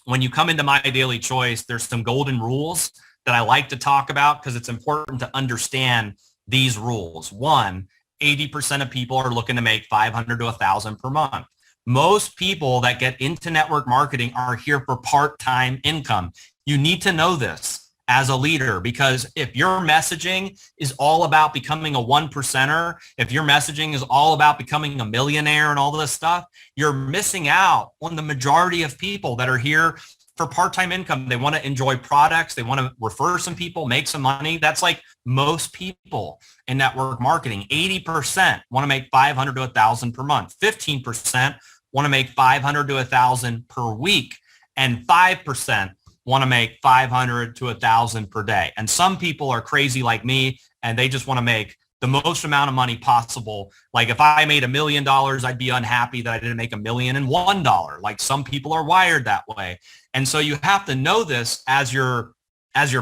Speaker 1: when you come into My Daily Choice, there's some golden rules that I like to talk about because it's important to understand these rules. One, 80% of people are looking to make 500 to 1,000 per month. Most people that get into network marketing are here for part-time income. You need to know this as a leader, because if your messaging is all about becoming a one percenter, if your messaging is all about becoming a millionaire and all this stuff, you're missing out on the majority of people that are here for part-time income. They want to enjoy products. They want to refer some people, make some money. That's like most people in network marketing. 80% want to make 500 to 1,000 per month. 15% want to make 500 to 1,000 per week. And 5% want to make 500 to 1,000 per day. And some people are crazy like me, and they just want to make the most amount of money possible. Like if I made $1 million, I'd be unhappy that I didn't make $1,001,001. Like some people are wired that way. And so you have to know this as you're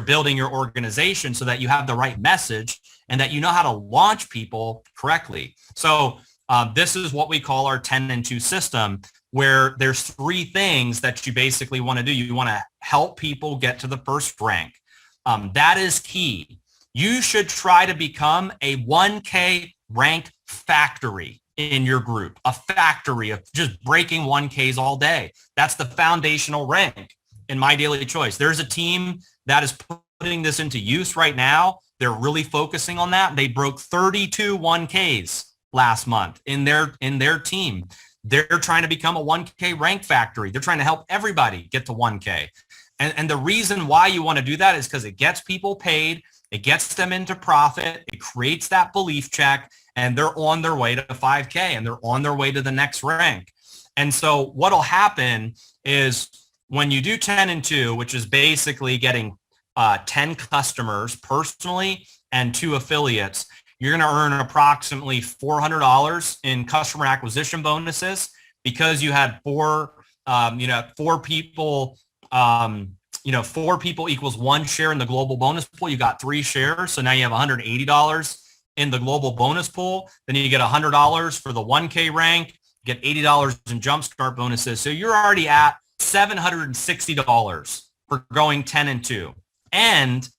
Speaker 1: building your organization so that you have the right message and that you know how to launch people correctly. So this is what we call our 10 and 2 system, where there's 3 things that you basically want to do. You want to help people get to the first rank. That is key. You should try to become a 1K rank factory in your group, a factory of just breaking 1Ks all day. That's the foundational rank in My Daily Choice. There's a team that is putting this into use right now. They're really focusing on that. They broke 32 1Ks last month in their team. They're trying to become a 1K rank factory. They're trying to help everybody get to 1K. And the reason why you want to do that is because it gets people paid. It gets them into profit. It creates that belief check, and they're on their way to 5K, and they're on their way to the next rank. And so what'll happen is when you do 10 and 2, which is basically getting 10 customers personally and 2 affiliates, you're going to earn approximately $400 in customer acquisition bonuses because you had 4 people. 4 people equals 1 share in the global bonus pool. You got 3 shares. So now you have $180 in the global bonus pool. Then you get $100 for the 1K rank, get $80 in Jumpstart bonuses. So you're already at $760 for going 10 and 2. And,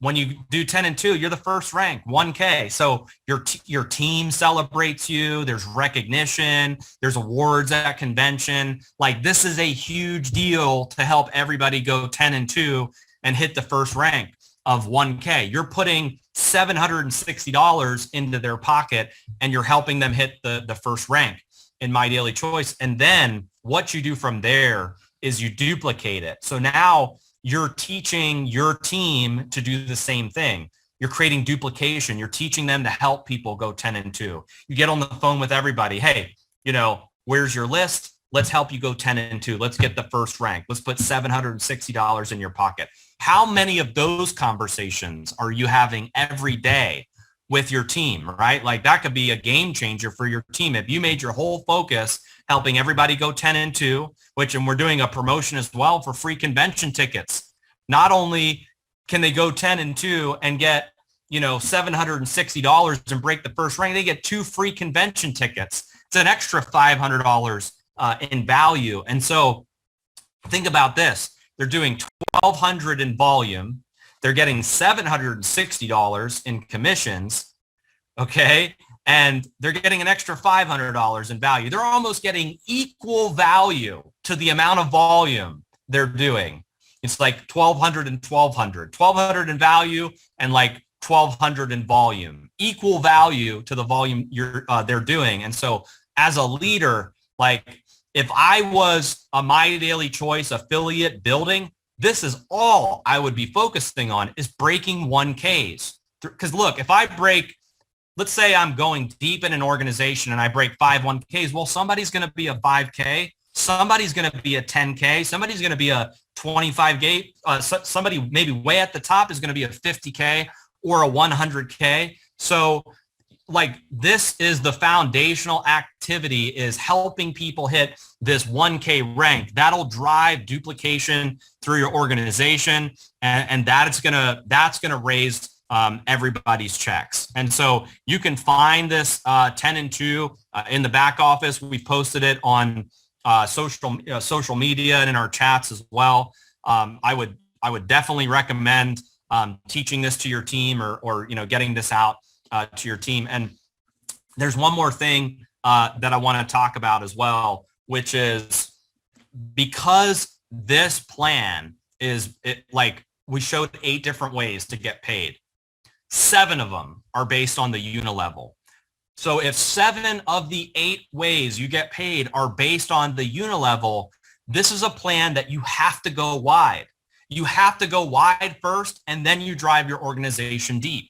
Speaker 1: when you do 10 and 2, you're the first rank, 1K. So your team celebrates you. There's recognition. There's awards at convention. Like this is a huge deal to help everybody go 10 and 2 and hit the first rank of 1K. You're putting $760 into their pocket and you're helping them hit the first rank in My Daily Choice. And then what you do from there is you duplicate it. So now you're teaching your team to do the same thing. You're creating duplication. You're teaching them to help people go 10 and 2. You get on the phone with everybody. Hey, where's your list? Let's help you go 10 and 2. Let's get the first rank. Let's put $760 in your pocket. How many of those conversations are you having every day with your team, right? Like that could be a game changer for your team. If you made your whole focus helping everybody go 10 and 2, and we're doing a promotion as well for free convention tickets. Not only can they go 10 and 2 and get, $760 and break the first rank, they get 2 free convention tickets. It's an extra $500 in value. And so think about this. They're doing $1,200 in volume. They're getting $760 in commissions. Okay. And they're getting an extra $500 in value. They're almost getting equal value to the amount of volume they're doing. It's like $1,200 and $1,200. $1,200 in value and like $1,200 in volume. Equal value to the volume they're doing. And so as a leader, like if I was a My Daily Choice affiliate building, this is all I would be focusing on is breaking 1Ks. Because look, if I break, let's say I'm going deep in an organization and I break 5 1Ks. Well, somebody's going to be a 5K. somebody's going to be a 10K, somebody's going to be a 25K, somebody maybe way at the top is going to be a 50K or a 100K. So like this is the foundational activity, is helping people hit this 1K rank. That'll drive duplication through your organization, and that's gonna raise everybody's checks. And so you can find this 10 and 2 in the back office. We posted it on social media and in our chats as well. I would definitely recommend teaching this to your team, or getting this out to your team. And there's one more thing that I want to talk about as well, which is because this plan like we showed 8 different ways to get paid. 7 of them are based on the unilevel. So if 7 of the 8 ways you get paid are based on the unilevel, this is a plan that you have to go wide. You have to go wide first, and then you drive your organization deep.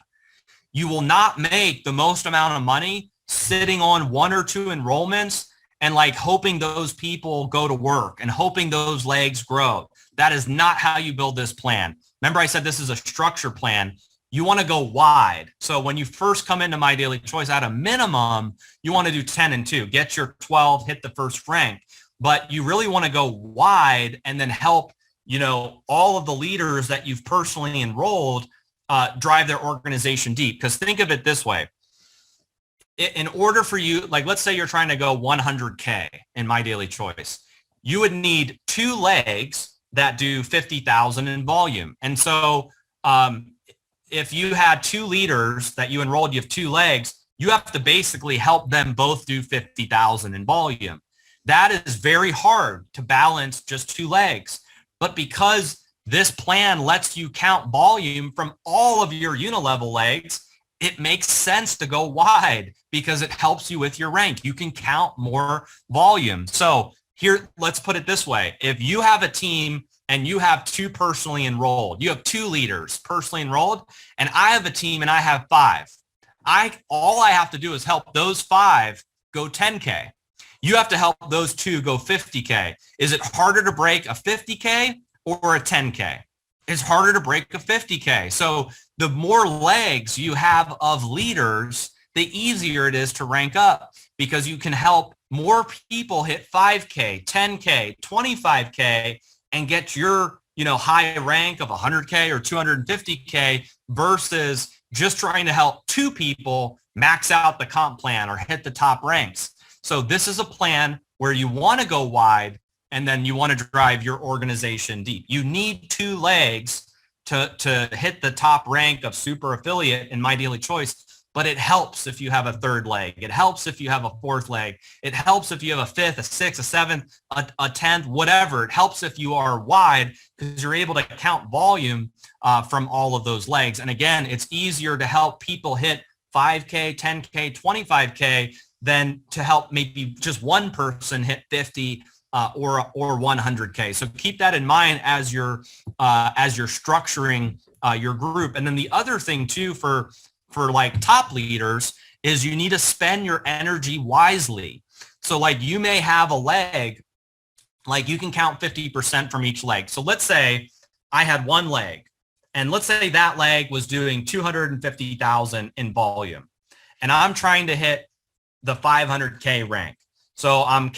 Speaker 1: You will not make the most amount of money sitting on 1 or 2 enrollments and like hoping those people go to work and hoping those legs grow. That is not how you build this plan. Remember, I said this is a structure plan. You want to go wide. So when you first come into My Daily Choice, at a minimum, you want to do 10 and 2, get your 12, hit the first rank. But you really want to go wide and then help, all of the leaders that you've personally enrolled drive their organization deep. Because think of it this way. In order for you, like let's say you're trying to go 100K in My Daily Choice, you would need 2 legs that do 50,000 in volume. And so if you had 2 leaders that you enrolled, you have 2 legs, you have to basically help them both do 50,000 in volume. That is very hard to balance just 2 legs. But because this plan lets you count volume from all of your unilevel legs, it makes sense to go wide because it helps you with your rank. You can count more volume. So here, let's put it this way. If you have a team and you have 2 personally enrolled, you have 2 leaders personally enrolled, and I have a team and I have 5. All I have to do is help those 5 go 10K. You have to help those 2 go 50K. Is it harder to break a 50K or a 10K? It's harder to break a 50K. So the more legs you have of leaders, the easier it is to rank up, because you can help more people hit 5K, 10K, 25K, and get your, high rank of 100K or 250K versus just trying to help 2 people max out the comp plan or hit the top ranks. So this is a plan where you want to go wide, and then you want to drive your organization deep. You need 2 legs to hit the top rank of super affiliate in My Daily Choice, but it helps if you have a 3rd leg. It helps if you have a 4th leg. It helps if you have a 5th, a 6th, a 7th, a 10th, whatever. It helps if you are wide because you're able to count volume from all of those legs. And again, it's easier to help people hit 5K, 10K, 25K than to help maybe just one person hit 50 or 100K. So keep that in mind as you're structuring your group. And then the other thing too for like top leaders is you need to spend your energy wisely. So like you may have a leg, like you can count 50% from each leg. So let's say I had 1 leg, and let's say that leg was doing 250,000 in volume, and I'm trying to hit the 500K rank. So I'm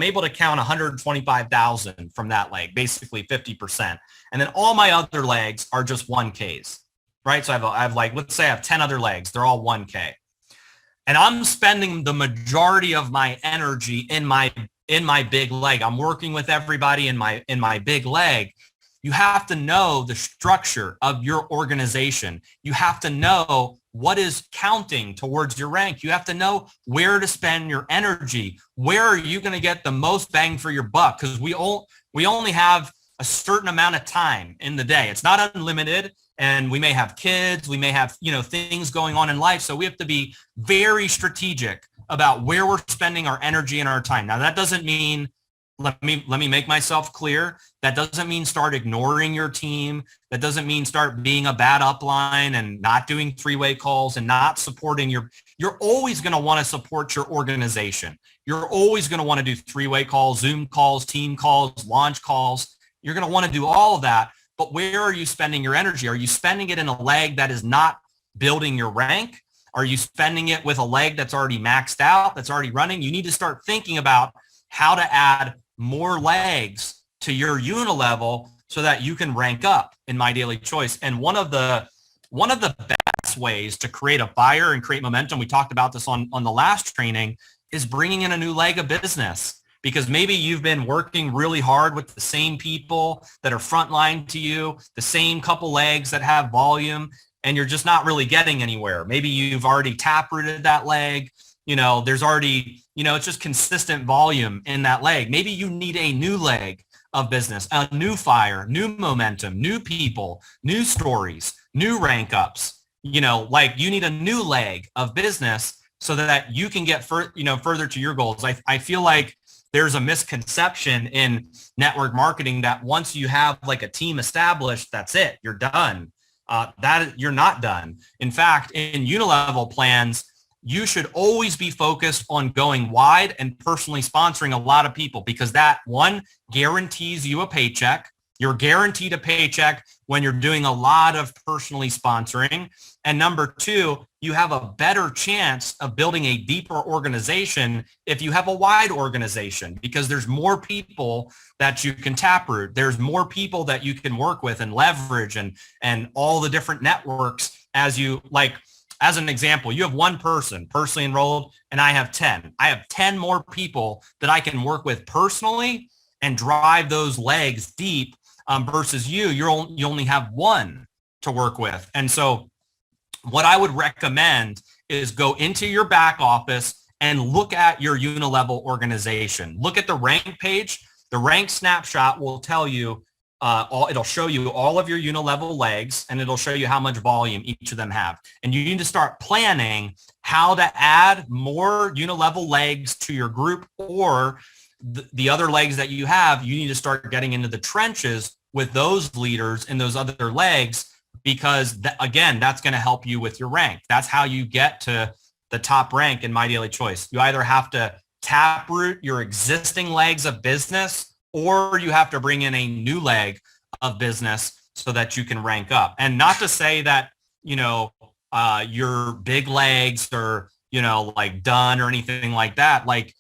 Speaker 1: able to count 125,000 from that leg, basically 50%. And then all my other legs are just 1Ks, right? So I have like, let's say I have 10 other legs. They're all 1K. And I'm spending the majority of my energy in my big leg. I'm working with everybody in my big leg. You have to know the structure of your organization. You have to know what is counting towards your rank. You have to know where to spend your energy. Where are you going to get the most bang for your buck? Because we only have a certain amount of time in the day. It's not unlimited, and we may have kids, we may have, things going on in life. So we have to be very strategic about where we're spending our energy and our time. Now, that doesn't mean let me make myself clear. That doesn't mean start ignoring your team. That doesn't mean start being a bad upline and not doing three-way calls and not supporting you're always going to want to support your organization. You're always going to want to do three-way calls, Zoom calls, team calls, launch calls. You're going to want to do all of that. But where are you spending your energy? Are you spending it in a leg that is not building your rank? Are you spending it with a leg that's already maxed out, that's already running? You need to start thinking about how to add more legs to your unilevel so that you can rank up in My Daily Choice. And one of the best ways to create a fire and create momentum, we talked about this on the last training, is bringing in a new leg of business. Because maybe you've been working really hard with the same people that are frontline to you, the same couple legs that have volume, and you're just not really getting anywhere. Maybe you've already taprooted that leg. There's already, it's just consistent volume in that leg. Maybe you need a new leg of business, a new fire, new momentum, new people, new stories, new rank ups. You need a new leg of business so that you can get further to your goals. I feel like there's a misconception in network marketing that once you have like a team established, that's it, you're done. You're not done. In fact, in unilevel plans, you should always be focused on going wide and personally sponsoring a lot of people, because that, one, guarantees you a paycheck. You're guaranteed a paycheck when you're doing a lot of personally sponsoring. And number two, you have a better chance of building a deeper organization if you have a wide organization, because there's more people that you can taproot. There's more people that you can work with and leverage and all the different networks. As an example, you have one person personally enrolled and I have 10. I have 10 more people that I can work with personally and drive those legs deep versus you only have one to work with. And so what I would recommend is go into your back office and look at your unilevel organization. Look at the rank page. The rank snapshot will tell you it'll show you all of your unilevel legs, and it'll show you how much volume each of them have. And you need to start planning how to add more unilevel legs to your group, or the other legs that you have. You need to start getting into the trenches with those leaders and those other legs, because again, that's going to help you with your rank. That's how you get to the top rank in My Daily Choice. You either have to taproot your existing legs of business, or you have to bring in a new leg of business so that you can rank up. And not to say that, your big legs are, done or anything like that. Like,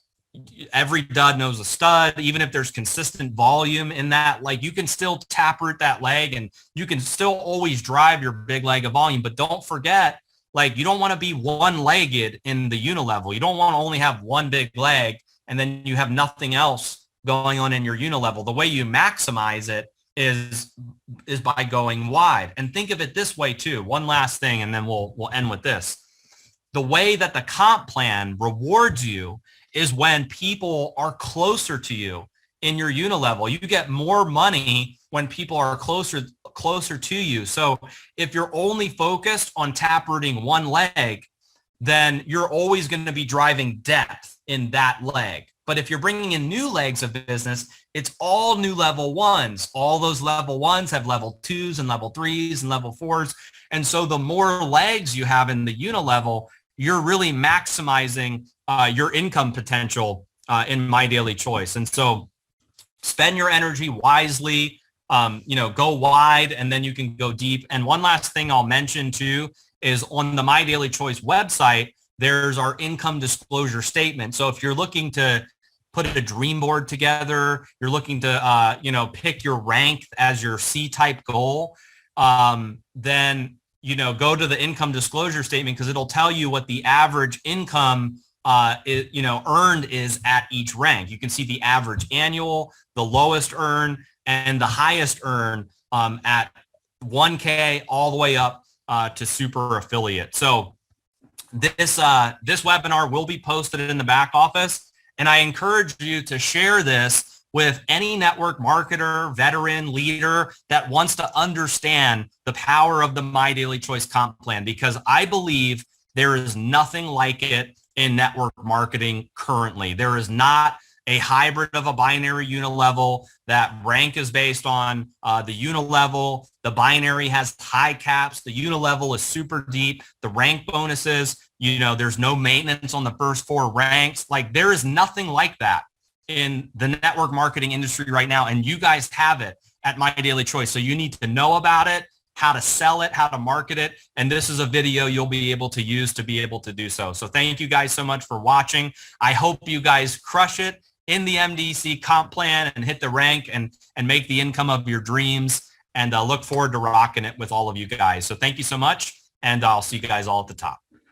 Speaker 1: every dud knows a stud. Even if there's consistent volume in that, you can still taproot that leg and you can still always drive your big leg of volume. But don't forget, you don't want to be one-legged in the unilevel. You don't want to only have one big leg and then you have nothing else going on in your unilevel. The way you maximize it is by going wide. And think of it this way too. One last thing, and then we'll end with this. The way that the comp plan rewards you is when people are closer to you in your unilevel. You get more money when people are closer to you. So if you're only focused on taprooting one leg, then you're always going to be driving depth in that leg. But if you're bringing in new legs of business, it's all new level ones. All those level ones have level 2s and level 3s and level 4s. And so the more legs you have in the unilevel, you're really maximizing your income potential in My Daily Choice. And so spend your energy wisely, go wide, and then you can go deep. And one last thing I'll mention too is on the My Daily Choice website, there's our income disclosure statement. So if you're looking to put a dream board together, you're looking to, pick your rank as your C-type goal, then, go to the income disclosure statement, because it'll tell you what the average income earned is at each rank. You can see the average annual, the lowest earn, and the highest earn at 1K all the way up to super affiliate. So this webinar will be posted in the back office, and I encourage you to share this with any network marketer, veteran, leader that wants to understand the power of the My Daily Choice comp plan, because I believe there is nothing like it in network marketing currently. There is not a hybrid of a binary unilevel. That rank is based on the unilevel. The binary has high caps. The unilevel is super deep. The rank bonuses, there's no maintenance on the first 4 ranks. Like, there is nothing like that in the network marketing industry right now. And you guys have it at My Daily Choice. So you need to know about it, how to sell it, how to market it. And this is a video you'll be able to use to be able to do so. So thank you guys so much for watching. I hope you guys crush it in the MDC comp plan and hit the rank and make the income of your dreams. And look forward to rocking it with all of you guys. So thank you so much. And I'll see you guys all at the top.